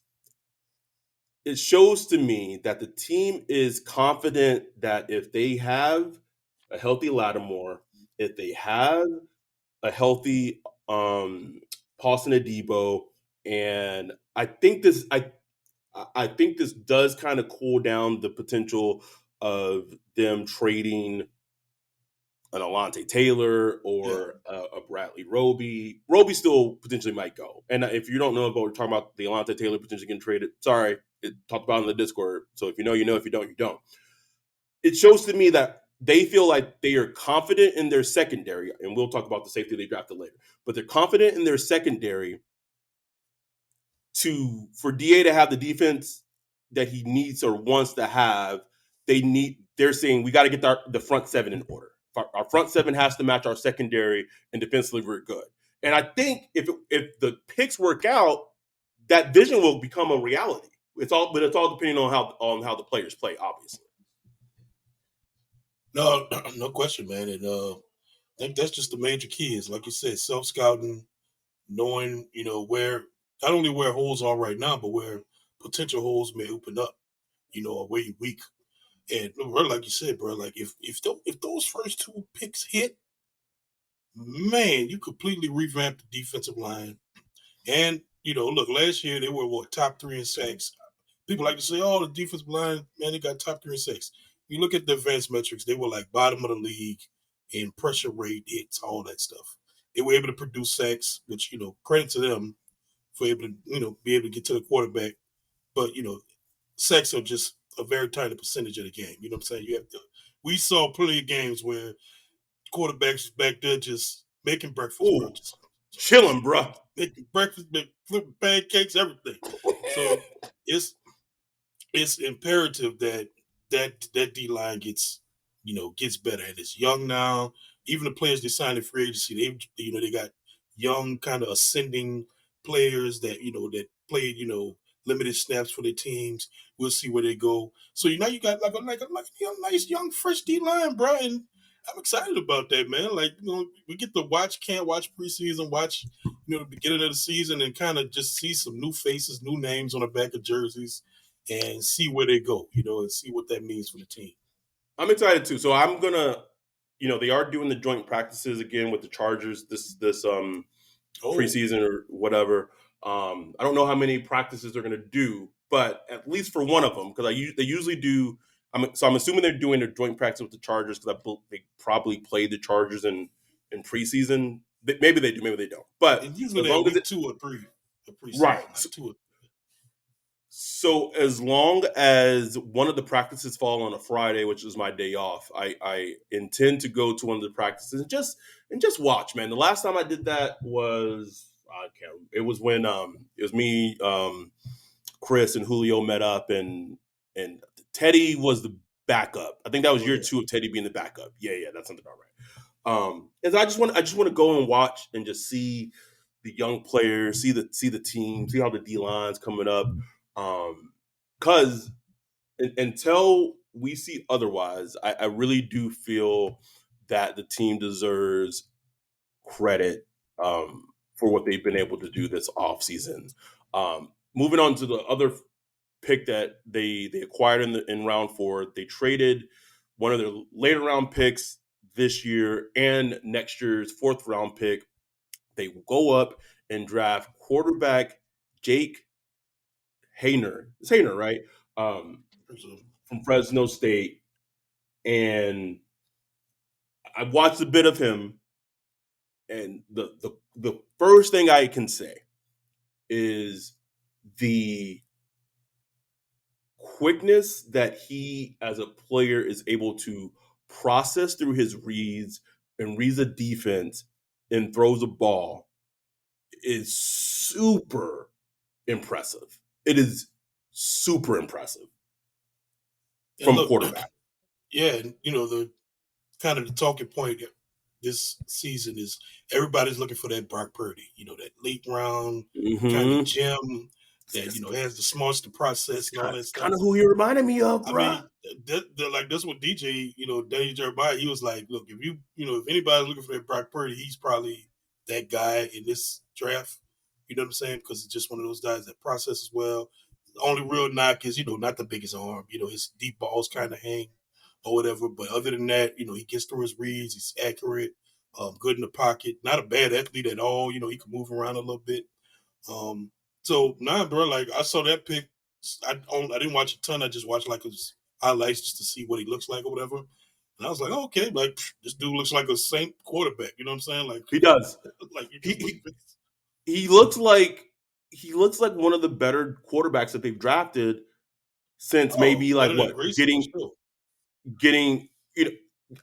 It shows to me that the team is confident that if they have a healthy Lattimore, if they have a healthy Paulson Adebo, and I think this does kind of cool down the potential of them trading an Alontae Taylor or a Bradley Roby. Roby still potentially might go. And if you don't know about, we're talking about the Alontae Taylor potentially getting traded. Sorry, it talked about in the Discord. So if you know, you know. If you don't, you don't. It shows to me that they feel like they are confident in their secondary, and we'll talk about the safety they drafted later. But they're confident in their secondary for DA to have the defense that he needs or wants to have. They're saying we got to get the front seven in order. Our front seven has to match our secondary, and defensively we're good. And I think if the picks work out, that vision will become a reality. It's all depending on how the players play, obviously. No question, man. And I think that's just the major key is, like you said, self-scouting, knowing, where not only where holes are right now, but where potential holes may open up, or where you're weak. And like you said, bro, like if those first two picks hit, man, you completely revamp the defensive line. And, look, last year they were top 3 in sacks. People like to say, oh, the defensive line, man, they got top 3 in sacks. You look at the advanced metrics, they were like bottom of the league in pressure rate, hits, all that stuff. They were able to produce sacks, which, credit to them for able to, be able to get to the quarterback. But, sacks are just a very tiny percentage of the game. You know what I'm saying? We saw plenty of games where quarterbacks back there just making breakfast. Ooh, just chilling, bro. Making breakfast, flipping pancakes, everything. So it's imperative that D line gets better. And it's young now. Even the players they signed in free agency, they got young kind of ascending players that that played limited snaps for their teams. We'll see where they go. So now you got like a nice young fresh D line, bro. And I'm excited about that, man. Like we get to can't watch preseason, watch the beginning of the season, and kind of just see some new faces, new names on the back of jerseys, and see where they go, and see what that means for the team. I'm excited too. So I'm gonna, they are doing the joint practices again with the Chargers this preseason or whatever. I don't know how many practices they're gonna do, but at least for one of them, because they usually do. I'm assuming they're doing a joint practice with the Chargers because they probably played the Chargers in preseason. Maybe they do, maybe they don't. But usually as long as 2 or 3, right? Like 2 or 3. So as long as one of the practices fall on a Friday, which is my day off, I intend to go to one of the practices and just watch, man. The last time I did that was it was when it was me, Chris, and Julio met up, and Teddy was the backup. I think that was year 2 of Teddy being the backup. Yeah, that sounds about right. And so I just want to go and watch and just see the young players, see the team, see how the D line's coming up. Because until we see otherwise, I really do feel that the team deserves credit for what they've been able to do this offseason. Moving on to the other pick that they acquired in round 4, they traded one of their later round picks this year and next year's 4th round pick. They go up and draft quarterback Jake Haener. It's Haener, right? From Fresno State. And I watched a bit of him, and the first thing I can say is the quickness that he as a player is able to process through his reads and reads a defense and throws a ball is super impressive. It is super impressive from a quarterback. Yeah, and the kind of the talking point this season is everybody's looking for that Brock Purdy, that late round kind of gem that has the smarts to process and all that stuff. Kind of who he reminded me of, bro. I mean, that's what DJ, Daniel Jeremiah, he was like, look, if anybody's looking for that Brock Purdy, he's probably that guy in this draft. You know what I'm saying? Because it's just one of those guys that processes well. The only real knock is, not the biggest arm. His deep balls kind of hang or whatever. But other than that, he gets through his reads. He's accurate, good in the pocket. Not a bad athlete at all. He can move around a little bit. So, bro, like I saw that pick. I didn't watch a ton. I just watched like his highlights just to see what he looks like or whatever. And I was like, okay, like this dude looks like a Saint quarterback. You know what I'm saying? Like he does. Like he looks like one of the better quarterbacks that they've drafted since maybe like what getting.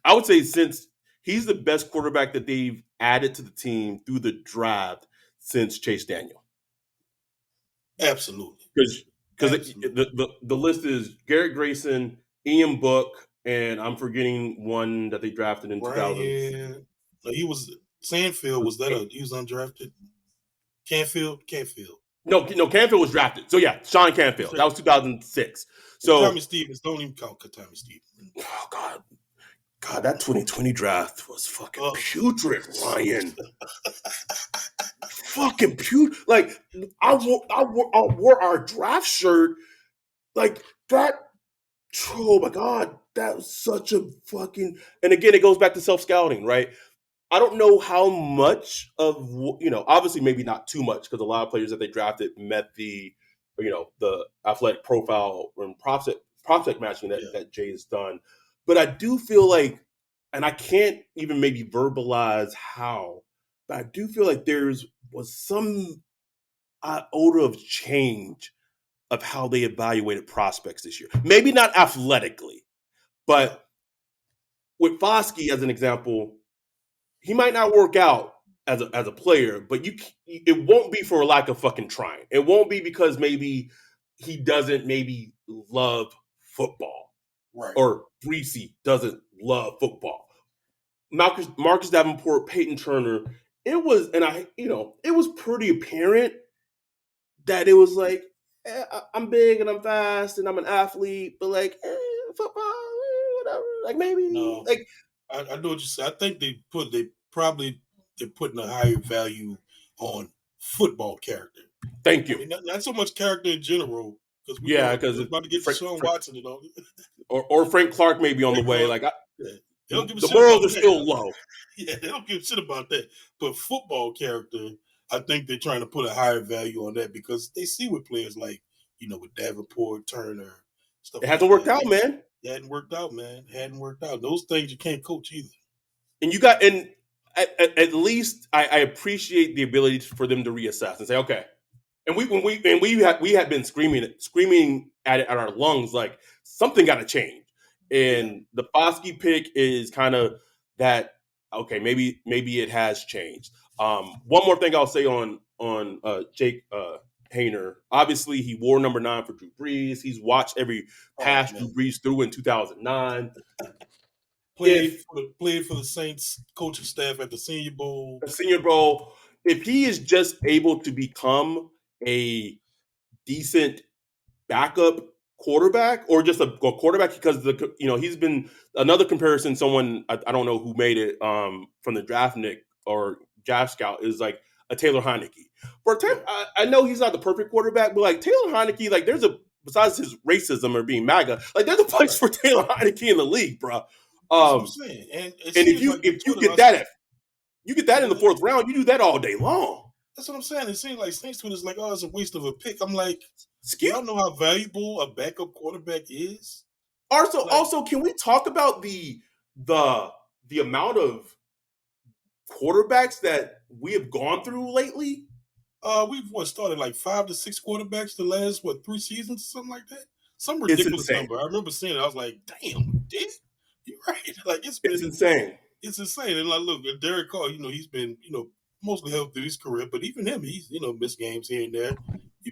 I would say since he's the best quarterback that they've added to the team through the draft since Chase Daniel. Absolutely, because the list is Garrett Grayson, Ian Book, and I'm forgetting one that they drafted in 2000. He was Sandfield. He was undrafted? Canfield. No, Canfield was drafted. So yeah, Sean Canfield. That was 2006. So Tommy Stevens, don't even count Tommy Stevens. Oh God, that 2020 draft was fucking putrid, Ryan. Fucking putrid. Like I wore our draft shirt. Like that. Oh my God, that was such a fucking. And again, it goes back to self-scouting, right? I don't know how much of obviously maybe not too much because a lot of players that they drafted met the athletic profile and prospect matching that Jay has done. But I do feel like, and I can't even maybe verbalize how, but I do feel like was some odor of change of how they evaluated prospects this year. Maybe not athletically, but with Foskey as an example, he might not work out as a player, but it won't be for a lack of fucking trying. It won't be because maybe he doesn't maybe love football, right? Or Breesy doesn't love football. Marcus Davenport, Peyton Turner. It was, and it was pretty apparent that it was like I'm big and I'm fast and I'm an athlete, but like football, whatever. Like maybe like. I know what you said. I think they're putting a higher value on football character. Thank you. I mean, not so much character in general, because because it's about to get Sean Watson and all. or Frank Clark may be on the way. Like the morals are still low. Yeah, they don't give a shit about that. But football character, I think they're trying to put a higher value on that because they see with players like with Davenport, Turner, stuff. It hasn't worked out, man. It hadn't worked out, man. It hadn't worked out. Those things you can't coach either. And at least I appreciate the ability for them to reassess and say, okay. And we had been screaming at it at our lungs like something got to change. And the Foskey pick is kind of that. Okay, maybe it has changed. One more thing I'll say on Jake Haener. Obviously, he wore number 9 for Drew Brees. He's watched every pass Drew Brees threw in 2009. Played for the Saints coaching staff at the Senior Bowl. The Senior Bowl. if he is just able to become a decent backup quarterback or just a quarterback, because he's been another comparison. Someone I don't know who made it from the Draft Nick or Draft Scout is like a Taylor Heineke. I know he's not the perfect quarterback, but like Taylor Heineke, like besides his racism or being MAGA, like there's a place for Taylor Heineke in the league, bro. That's what I'm saying. And if you get that in the fourth round, you do that all day long. That's what I'm saying. It seems like Saints Twitter is like, oh, it's a waste of a pick. I'm like, y'all know how valuable a backup quarterback is? Also, can we talk about the amount of quarterbacks that we have gone through lately? We've started like 5 to 6 quarterbacks the last 3 seasons, something like that. Some ridiculous number. I remember seeing it. I was like, damn, dude, you're right. Like it's insane. It's insane. And like, look, Derek Carr, he's been, mostly healthy through his career, but even him, he's, missed games here and there.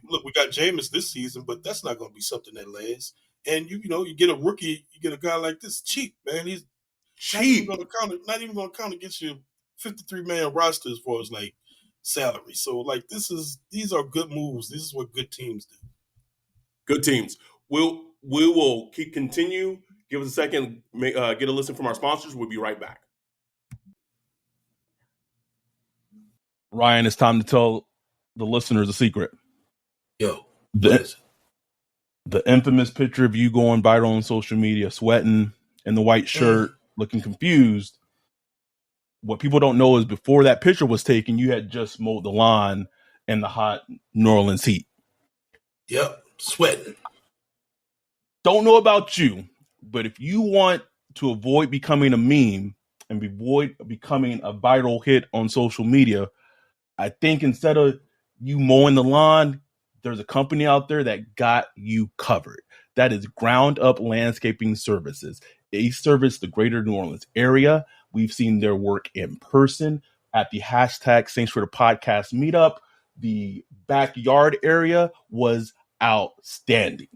Look, we got Jameis this season, but that's not going to be something that lasts. And you get a rookie, you get a guy like this cheap, man. He's cheap. Not even going to count against your 53-man roster as far as like salary. So like these are good moves. This is what good teams do. Good teams. We will continue. Give us a second. Get a listen from our sponsors. We'll be right back. Ryan, it's time to tell the listeners a secret. Yo, the infamous picture of you going viral on social media, sweating in the white shirt, looking confused. What people don't know is before that picture was taken, you had just mowed the lawn in the hot New Orleans heat. Yep, sweating. Don't know about you, but if you want to avoid becoming a meme and avoid becoming a viral hit on social media, I think instead of you mowing the lawn, there's a company out there that got you covered. That is Ground Up Landscaping Services. They service the greater New Orleans area. We've seen their work in person at the hashtag Saints Twitter Podcast meetup. The backyard area was outstanding.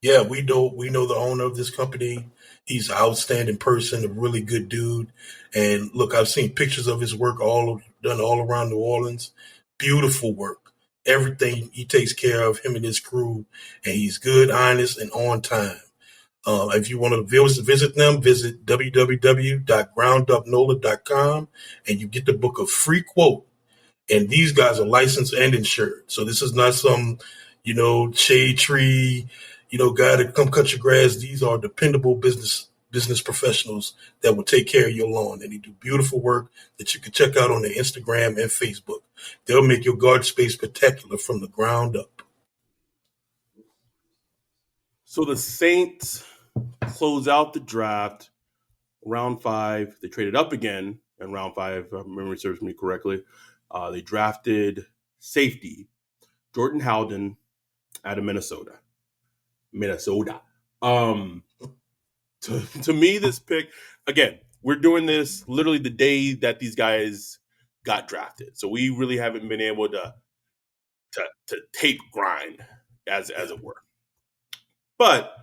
Yeah, we know the owner of this company. He's an outstanding person, a really good dude. And look, I've seen pictures of his work done all around New Orleans. Beautiful work. Everything he takes care of, him and his crew, and he's good, honest, and on time. If you want to visit them, visit www.groundupnola.com, and you get the book a free quote. And these guys are licensed and insured. So this is not some, shade tree, guy to come cut your grass. These are dependable business professionals that will take care of your lawn. And they do beautiful work that you can check out on their Instagram and Facebook. They'll make your garden space spectacular from the ground up. So the Saints close out the draft, round 5. They traded up again in round 5, if memory serves me correctly. They drafted safety Jordan Howden out of Minnesota. To me, this pick, again, we're doing this literally the day that these guys got drafted. So we really haven't been able to tape grind, as it were. But,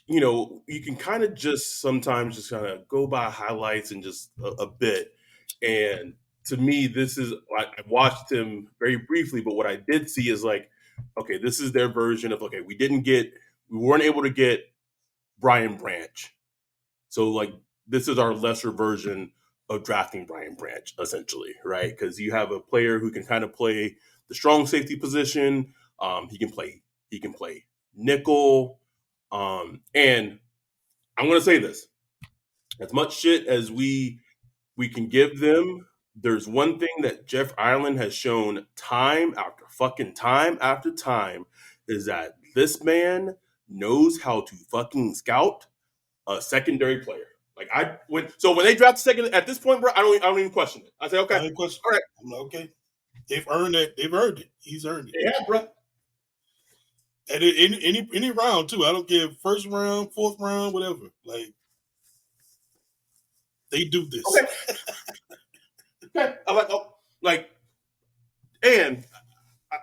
you can kind of just sometimes just kind of go by highlights and just a bit. And to me, this is, I watched him very briefly, but what I did see is like, okay, this is their version of, okay, we weren't able to get Brian Branch. So like, this is our lesser version of drafting Brian Branch, essentially, right? Because you have a player who can kind of play the strong safety position. He can play nickel. And I'm going to say this, as much shit as we can give them, there's one thing that Jeff Ireland has shown time after time is that this man knows how to fucking scout a secondary player. Like when they draft second at this point, bro, I don't even question it. I say, okay, all right, I'm like, okay, they've earned it. They've earned it. He's earned it. Yeah, bro. And in any round too. I don't care, first round, fourth round, whatever. Like they do this. Okay.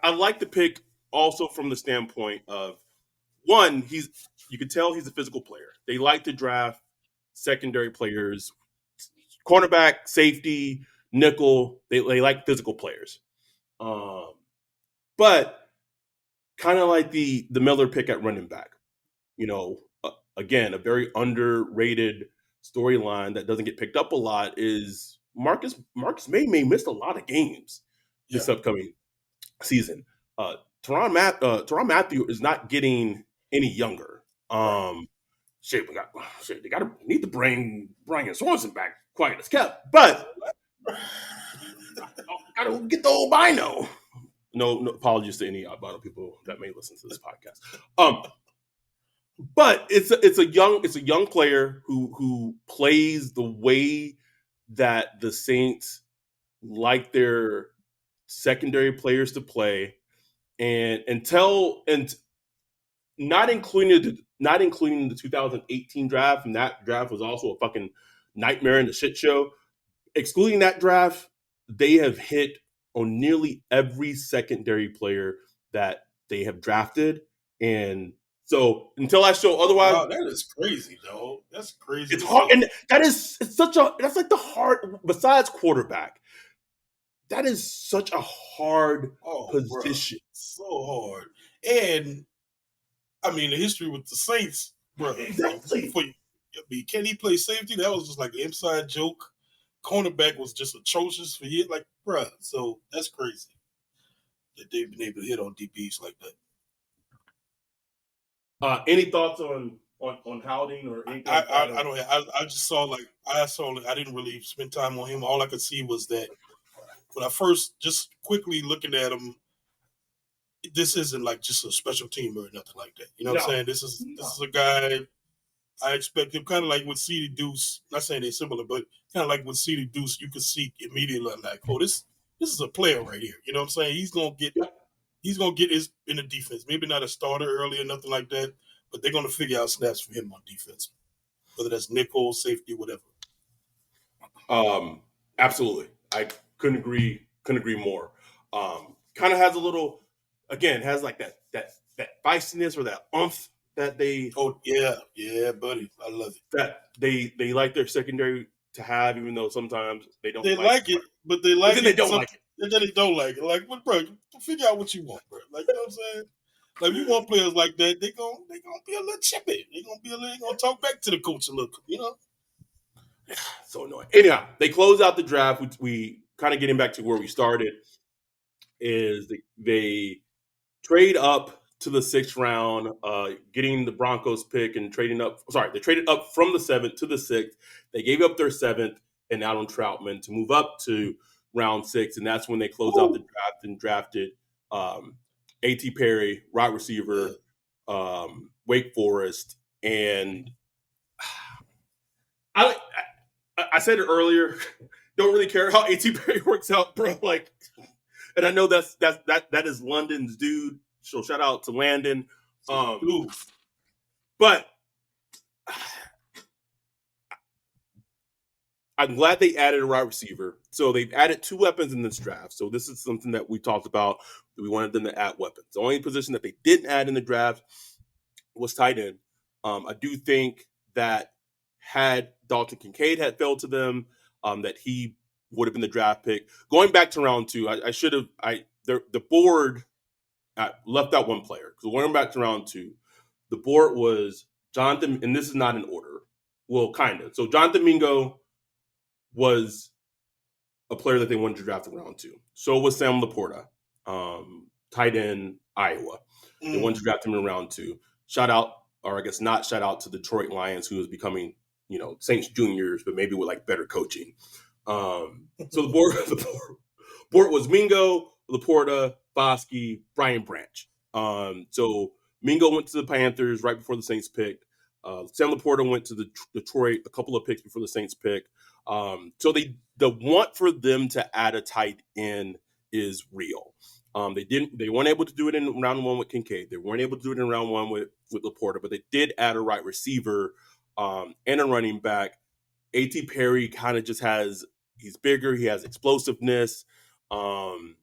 I like the pick also from the standpoint of, one, you can tell he's a physical player. They like to draft secondary players, cornerback, safety, nickel. They like physical players. But kind of like the Miller pick at running back, again, a very underrated storyline that doesn't get picked up a lot is Marcus May missed a lot of games this upcoming season. Teron Matthew is not getting any younger. They need to bring Brian Sorensen back, quiet as kept, but gotta get the old Bino. No apologies to any Albino people that may listen to this podcast. But it's a young player who plays the way that the Saints like their secondary players to play, and not including the 2018 draft, and that draft was also a fucking nightmare and a shit show. Excluding that draft, they have hit on nearly every secondary player that they have drafted. And so until I show otherwise, wow, that is crazy, though. That's crazy. It's hard, and that's like the hard. Besides quarterback, that is such a hard position. Bro, so hard. And I mean, the history with the Saints, bro. Exactly. Can he play safety? That was just like an inside joke. Cornerback was just atrocious for years. Like, bro. So that's crazy that they've been able to hit on DBs like that. Any thoughts on Halding or anything? I don't. I just saw I didn't really spend time on him. All I could see was that when I first just quickly looking at him, this isn't like just a special team or nothing like that. You know what I'm saying? This is a guy. I expect him kind of like with CeeDee Deuce. Not saying they're similar, but kind of like with CeeDee Deuce, you could see immediately like, oh, this is a player right here. You know what I'm saying? He's gonna get his in the defense. Maybe not a starter early or nothing like that, but they're gonna figure out snaps for him on defense, whether that's nickel, safety, whatever. Absolutely, I couldn't agree more. Kind of has a little, again, has like that feistiness or that oomph that they. Oh yeah, buddy, I love it. That they like their secondary to have, even though sometimes they don't. They like it, but they like it. They don't like it. And then they don't like it. Like, bro, figure out what you want, bro. Like, you know what I'm saying? Like, you want players like that, they gonna be a little chippy. They gonna talk back to the coach a little, you know. So annoying. Anyhow, they close out the draft. We kind of getting back to where we started. Is they trade up to the 6th round, getting the Broncos pick and trading up. Sorry, they traded up from the 7th to the 6th. They gave up their 7th and Adam Troutman to move up to round 6, and that's when they closed out the draft and drafted A.T. Perry, wide receiver, Wake Forest, and I said it earlier. Don't really care how A.T. Perry works out, bro. Like, and I know that is London's dude. So shout out to Landon. But I'm glad they added a wide receiver. So they've added 2 weapons in this draft. So this is something that we talked about. That we wanted them to add weapons. The only position that they didn't add in the draft was tight end. I do think that had Dalton Kincaid had fell to them, that he would have been the draft pick. Going back to round 2, the board left out one player. So going back to round 2, the board was Jonathan, and this is not in order. Well, kind of. So Jonathan Mingo was a player that they wanted to draft in round 2. So was Sam Laporta, tight end, Iowa. They wanted to draft him in round 2. Shout out, or I guess not shout out to the Detroit Lions, who is becoming, Saints juniors, but maybe with like better coaching. So the board was Mingo, Laporta, Bosky, Brian Branch. So Mingo went to the Panthers right before the Saints picked. Sam Laporta went to the Detroit a couple of picks before the Saints pick. So the want for them to add a tight end is real. They weren't able to do it in round 1 with Kincaid. They weren't able to do it in round 1 with Laporta, but they did add a right receiver and a running back. A.T. Perry kind of just he's bigger. He has explosiveness. Honestly,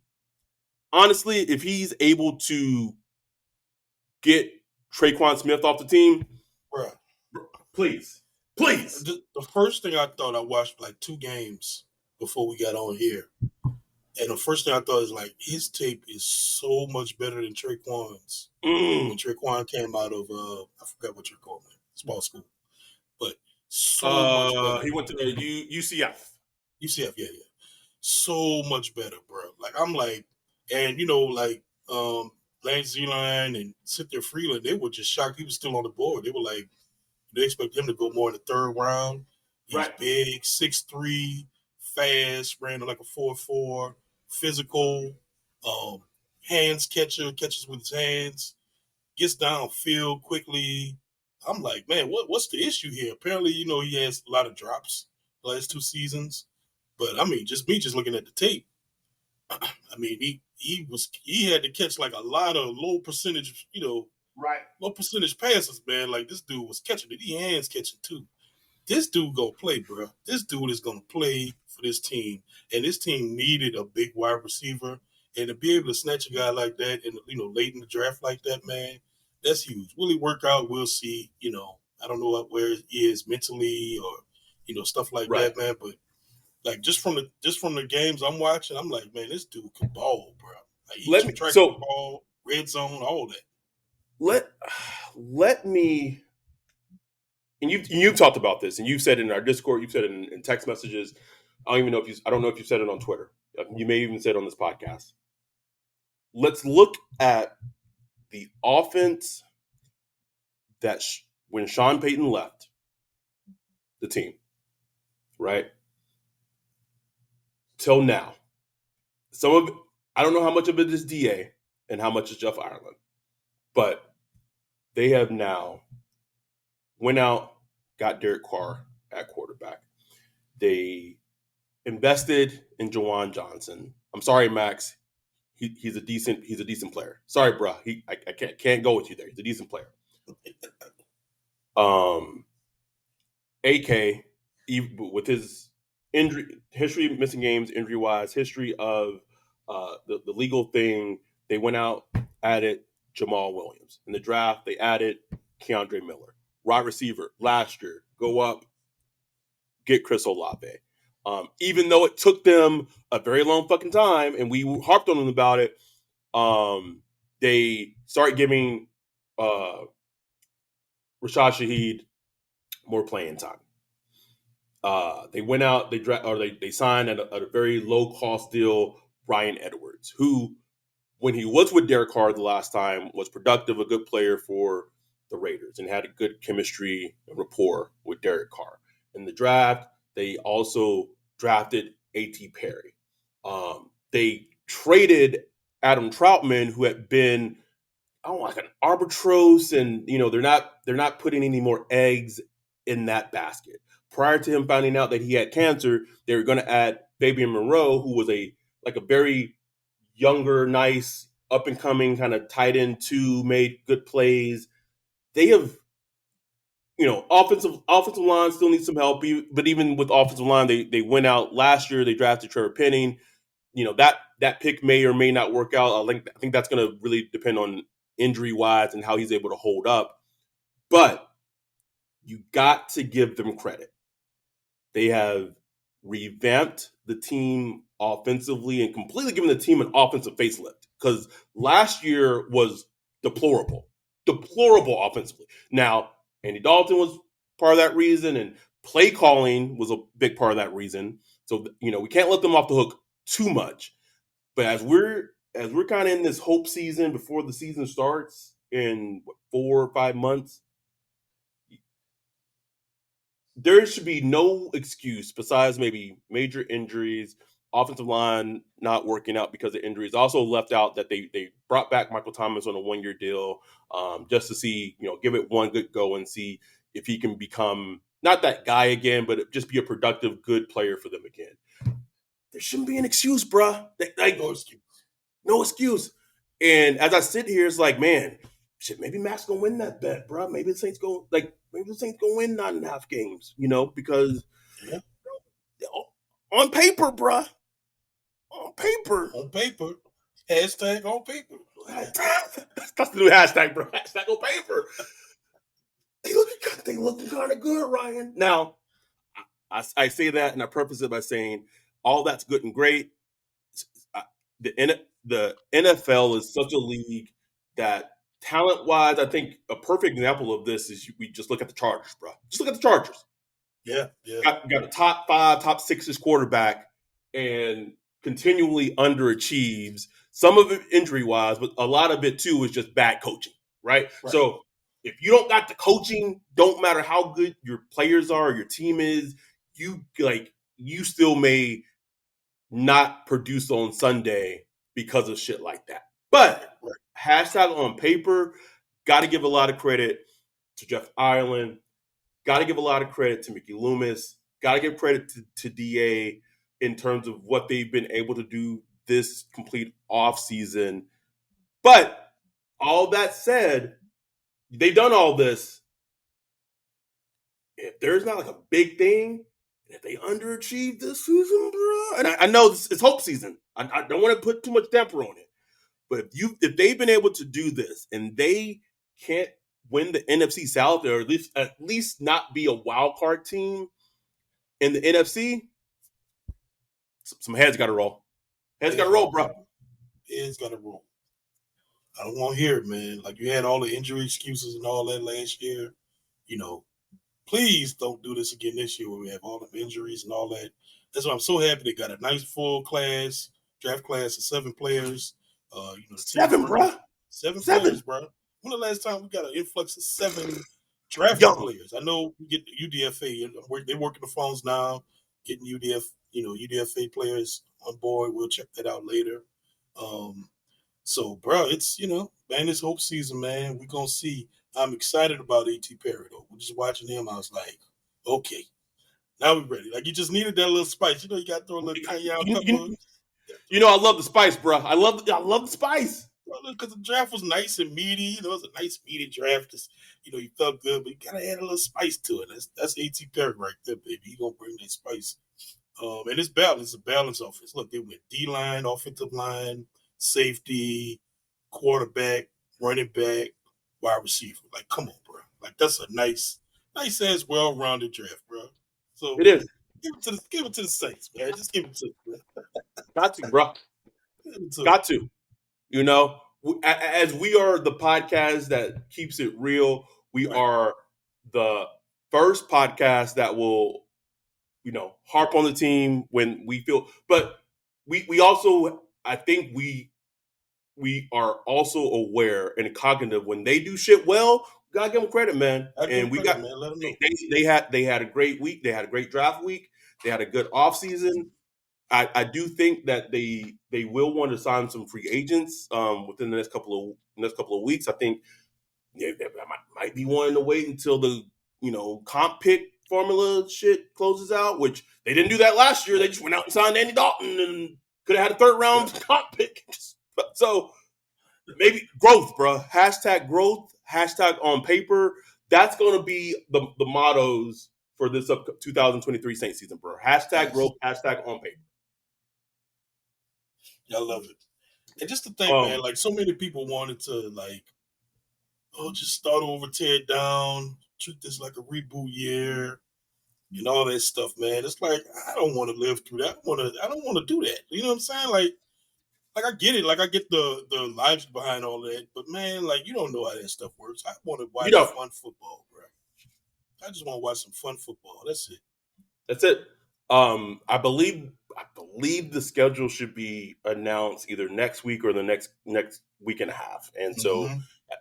if he's able to get Traquan Smith off the team, bro, please. The first thing I thought, I watched like 2 games before we got on here. And the first thing I thought is like his tape is so much better than Traquan's. When Traquan came out of I forgot what you're calling it, small school, but so much better. He went to the UCF. UCF, yeah. So much better, bro. Like I'm like, and you know, like Lance Zierlein and Cynthia Freeland, they were just shocked he was still on the board. They were like, they expect him to go more in the third round. He's Right. big, 6'3", fast, ran like a 4.4, physical, hands catches with his hands, gets downfield quickly. I'm like, man, what's the issue here? Apparently, you know, he has a lot of drops the last 2 seasons. But I mean, just looking at the tape, I mean, he had to catch like a lot of low percentage, you know, Right. low percentage passes, man. Like this dude was catching it. He hands catching too. This dude gonna play, bro. This dude is gonna play for this team, and this team needed a big wide receiver, and to be able to snatch a guy like that, and you know, late in the draft like that, man, that's huge. Will he work out? We'll see. You know, I don't know where he is mentally or you know stuff like Right. that, man. But like just from the games I'm watching, I'm like, man, this dude can ball, bro. Like, he can track the ball, red zone, all that. Let me, and you've talked about this, and you've said it in our Discord, you've said it in text messages. I don't know if you said it on Twitter. You may even said it on this podcast. Let's look at the offense that when Sean Payton left the team, right? Till now. Some of it, I don't know how much of it is DA and how much is Jeff Ireland, but they have now went out, got Derek Carr at quarterback. They invested in Juwan Johnson. I'm sorry, Max. He's a decent player. Sorry, bro. I can't go with you there. He's a decent player. AK, with his injury history, missing games, injury wise, history of the legal thing, they went out, added Jamal Williams. In the draft, they added Keandre Miller. Wide receiver last year, go up, get Chris Olave. Even though it took them a very long fucking time, and we harped on them about it, they start giving Rashad Shaheed more playing time. They went out, they signed at a very low cost deal Bryan Edwards, who, when he was with Derek Carr the last time, was productive, a good player for the Raiders, and had a good chemistry and rapport with Derek Carr. In the draft, they also drafted A.T. Perry. They traded Adam Troutman, who had been, like an albatross, and they're not putting any more eggs in that basket. Prior to him finding out that he had cancer, they were going to add Fabian Moreau, who was a very younger, nice, up and coming kind of tight end too, made good plays. They have, offensive line still needs some help, but even with offensive line, they went out last year. They drafted Trevor Penning. That pick may or may not work out. I think that's going to really depend on injury wise and how he's able to hold up. But you got to give them credit. They have revamped the team offensively and completely given the team an offensive facelift, because last year was deplorable offensively. Now, Andy Dalton was part of that reason, and play calling was a big part of that reason. So, we can't let them off the hook too much. But as we're kind of in this hope season before the season starts in 4 or 5 months, there should be no excuse besides maybe major injuries, offensive line not working out because of injuries. Also left out that they brought back Michael Thomas on a 1-year deal, just to see, give it one good go and see if he can become not that guy again, but just be a productive, good player for them again. There shouldn't be an excuse, bruh. No excuse. And as I sit here, it's like, man, shit, maybe Matt's gonna win that bet, bruh. Maybe the Saints gonna win 9.5 games, because on paper, bruh. On paper. Hashtag on paper. That's the new hashtag, bro. Hashtag on paper. They looking kind of good, Ryan. Now, I say that, and I preface it by saying all that's good and great. The NFL is such a league that talent-wise, I think a perfect example of this is we just look at the Chargers, bro. Just look at the Chargers. Yeah. Got a top 5, top 6 quarterback and continually underachieves. Some of it injury-wise, but a lot of it too is just bad coaching, right? So if you don't got the coaching, don't matter how good your players are, or your team is, you still may not produce on Sunday because of shit like that. But hashtag on paper, got to give a lot of credit to Jeff Ireland. Got to give a lot of credit to Mickey Loomis. Got to give credit to DA in terms of what they've been able to do this complete offseason. But all that said, they've done all this. If there's not like a big thing, if they underachieve this season, bro, and I know it's hope season. I don't want to put too much damper on it. But if they've been able to do this and they can't win the NFC South, or at least not be a wild card team in the NFC, some heads got to roll. Heads got to roll, bro. Heads got to roll. I don't want to hear it, man. Like, you had all the injury excuses and all that last year. Please don't do this again this year where we have all the injuries and all that. That's why I'm so happy they got a nice full draft class of 7 players. 7, bro. 7 players, bro. When the last time we got an influx of 7 draft players? I know we get the UDFA. They're working the phones now, getting UDFA players on board. We'll check that out later. So, bro, it's, man, it's hope season, man. We're going to see. I'm excited about A.T. Perry, though. We're just watching him. I was like, okay, now we're ready. Like, you just needed that little spice. You got to throw a little cayenne pepper. I love the spice, bro. I love the spice. Because the draft was nice and meaty. It was a nice meaty draft. Just, you felt good, but you got to add a little spice to it. That's A.T. Perry right there, baby. He going to bring that spice. And it's balance. It's a balance offense. Look, they went D-line, offensive line, safety, quarterback, running back, wide receiver. Like, come on, bro. Like, that's a nice ass, well-rounded draft, bro. So it is. Give it to the Saints, man. Just give it to them. Got to, bro. Got to. As we are the podcast that keeps it real, we are the first podcast that will, harp on the team when we feel. But we also, I think we are also aware and cognitive when they do shit well. Gotta give them credit, man. And we got, man. Let them know. They had a great week. They had a great draft week. They had a good offseason. I do think that they will want to sign some free agents within the next couple of weeks. I think they might be wanting to wait until the comp pick formula shit closes out, which they didn't do that last year. They just went out and signed Andy Dalton and could have had a 3rd round comp pick. So maybe growth, bro. Hashtag growth. Hashtag on paper. That's going to be the mottos for this 2023 Saints season, bro. Hashtag growth. Hashtag on paper. I love it. And just to think, man, like, so many people wanted to, like, just start over, tear it down, treat this like a reboot year, and all that stuff, man. It's like, I don't want to live through that. I don't want to do that. You know what I'm saying? Like I get it. Like, I get the logic behind all that. But, man, like, you don't know how that stuff works. I want to watch fun football, bro. I just want to watch some fun football. That's it. I believe the schedule should be announced either next week or the next week and a half. And so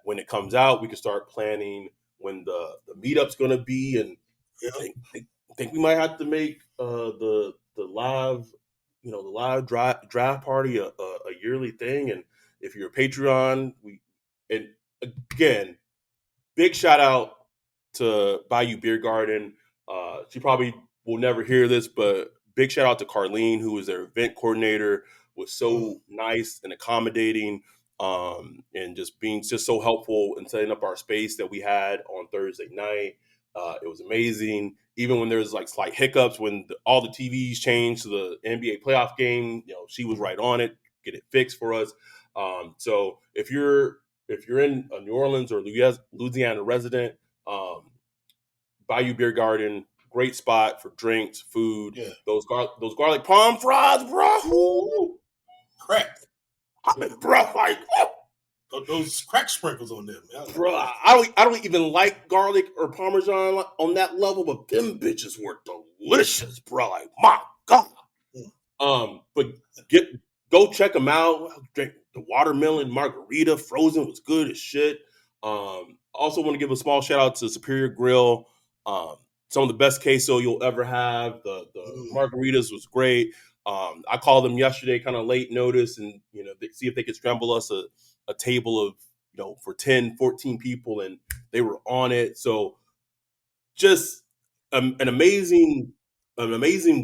when it comes out, we can start planning when the meetup's going to be. And I think we might have to make the live draft party a yearly thing. And if you're a Patreon, and again, big shout out to Bayou Beer Garden. She probably will never hear this, but big shout out to Carlene, who was their event coordinator, was so nice and accommodating, and just being so helpful in setting up our space that we had on Thursday night. It was amazing. Even when there was like slight hiccups, when all the TVs changed to the NBA playoff game, she was right on it, get it fixed for us. So if you're in New Orleans or Louisiana resident, Bayou Beer Garden, great spot for drinks, food. Yeah. Those garlic palm fries, bro. Ooh. Crack. I mean, bro, like, Those crack sprinkles on them, man. bro, I don't even like garlic or Parmesan on that level, but them bitches were delicious, bro. Like, my God. But go check them out. Drink the watermelon margarita, frozen, was good as shit. Also want to give a small shout out to Superior Grill. Some of the best queso you'll ever have. The margaritas was great. I called them yesterday, kind of late notice, and see if they could scramble us a table of for 10, 14 people, and they were on it. So just an amazing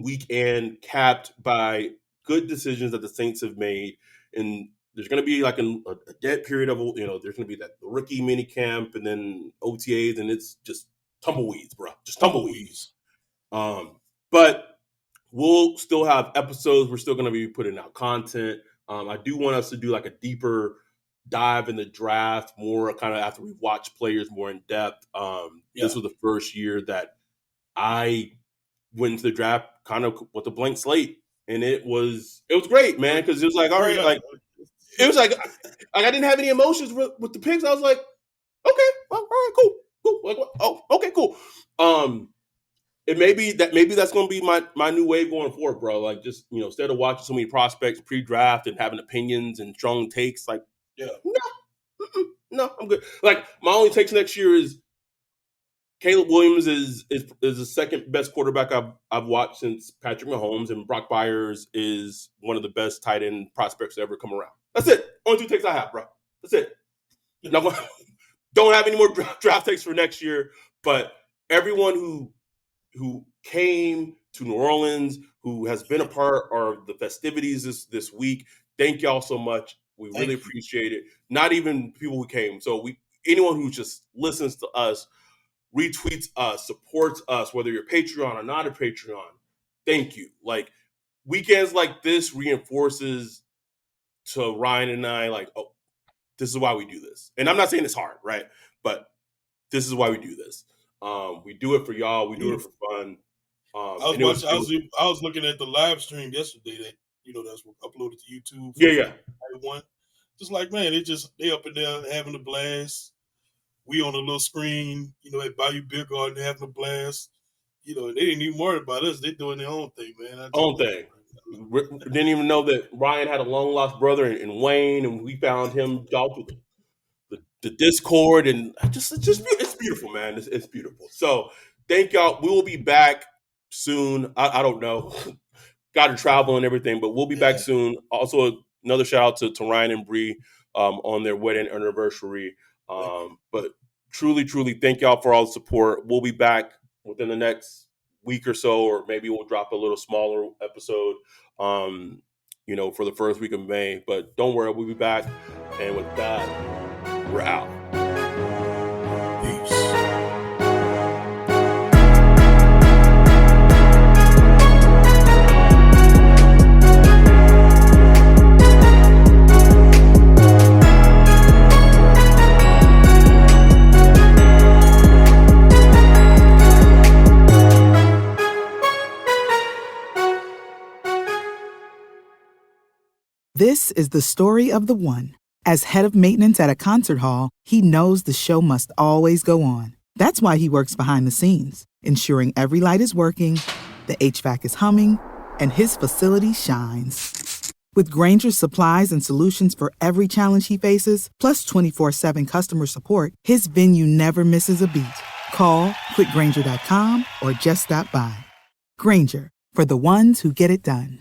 weekend capped by good decisions that the Saints have made. And there's going to be like a dead period of there's going to be that rookie mini camp and then OTAs, and it's just tumbleweeds, bro. Just tumbleweeds. But we'll still have episodes. We're still going to be putting out content. I do want us to do like a deeper dive in the draft, more kind of after we've watched players more in depth. This was the first year that I went into the draft kind of with a blank slate, and it was great, man, because it was like, all right, like it was like I didn't have any emotions with the picks. I was like, okay, all right, cool, like, oh, okay, cool. Maybe that's going to be my new wave going forward, bro. Like, just instead of watching so many prospects pre-draft and having opinions and strong takes, like, no, I'm good. Like, my only takes next year is Caleb Williams is the second best quarterback I've watched since Patrick Mahomes, and Brock Byers is one of the best tight end prospects to ever come around. That's it. Only two takes I have, bro. That's it. Don't have any more draft takes for next year. But everyone who came to New Orleans, who has been a part of the festivities this week, thank y'all so much. We really appreciate it. Not even people who came. So anyone who just listens to us, retweets us, supports us, whether you're Patreon or not a Patreon, thank you. Like, weekends like this reinforces to Ryan and I, like, oh, this is why we do this. And I'm not saying it's hard, right? But this is why we do this. We do it for y'all. We do it for fun. I was looking at the live stream yesterday that that's uploaded to YouTube. Yeah. Everyone, just like, man, they up and down having a blast. We on a little screen, at Bayou Beer Garden having a blast. They didn't even worry about us. They doing their own thing, man. Didn't even know that Ryan had a long lost brother in Wayne, and we found him through the Discord, and it's beautiful, man. It's beautiful. So thank y'all. We will be back soon. I don't know. Got to travel and everything, but we'll be back soon. Also, another shout out to Ryan and Bree on their wedding anniversary. But truly, thank y'all for all the support. We'll be back within the next week or so, or maybe we'll drop a little smaller episode, for the first week of May. But don't worry, we'll be back. And with that, we're out. Peace. This is the story of the one. As head of maintenance at a concert hall, he knows the show must always go on. That's why he works behind the scenes, ensuring every light is working, the HVAC is humming, and his facility shines. With Grainger's supplies and solutions for every challenge he faces, plus 24/7 customer support, his venue never misses a beat. Call quickgrainger.com or just stop by. Grainger, for the ones who get it done.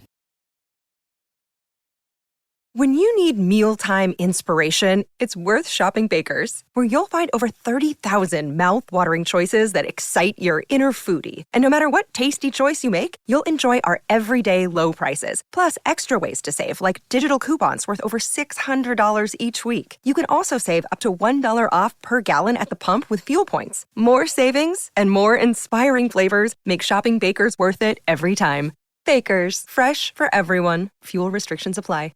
When you need mealtime inspiration, it's worth shopping Baker's, where you'll find over 30,000 mouth-watering choices that excite your inner foodie. And no matter what tasty choice you make, you'll enjoy our everyday low prices, plus extra ways to save, like digital coupons worth over $600 each week. You can also save up to $1 off per gallon at the pump with fuel points. More savings and more inspiring flavors make shopping Baker's worth it every time. Baker's, fresh for everyone. Fuel restrictions apply.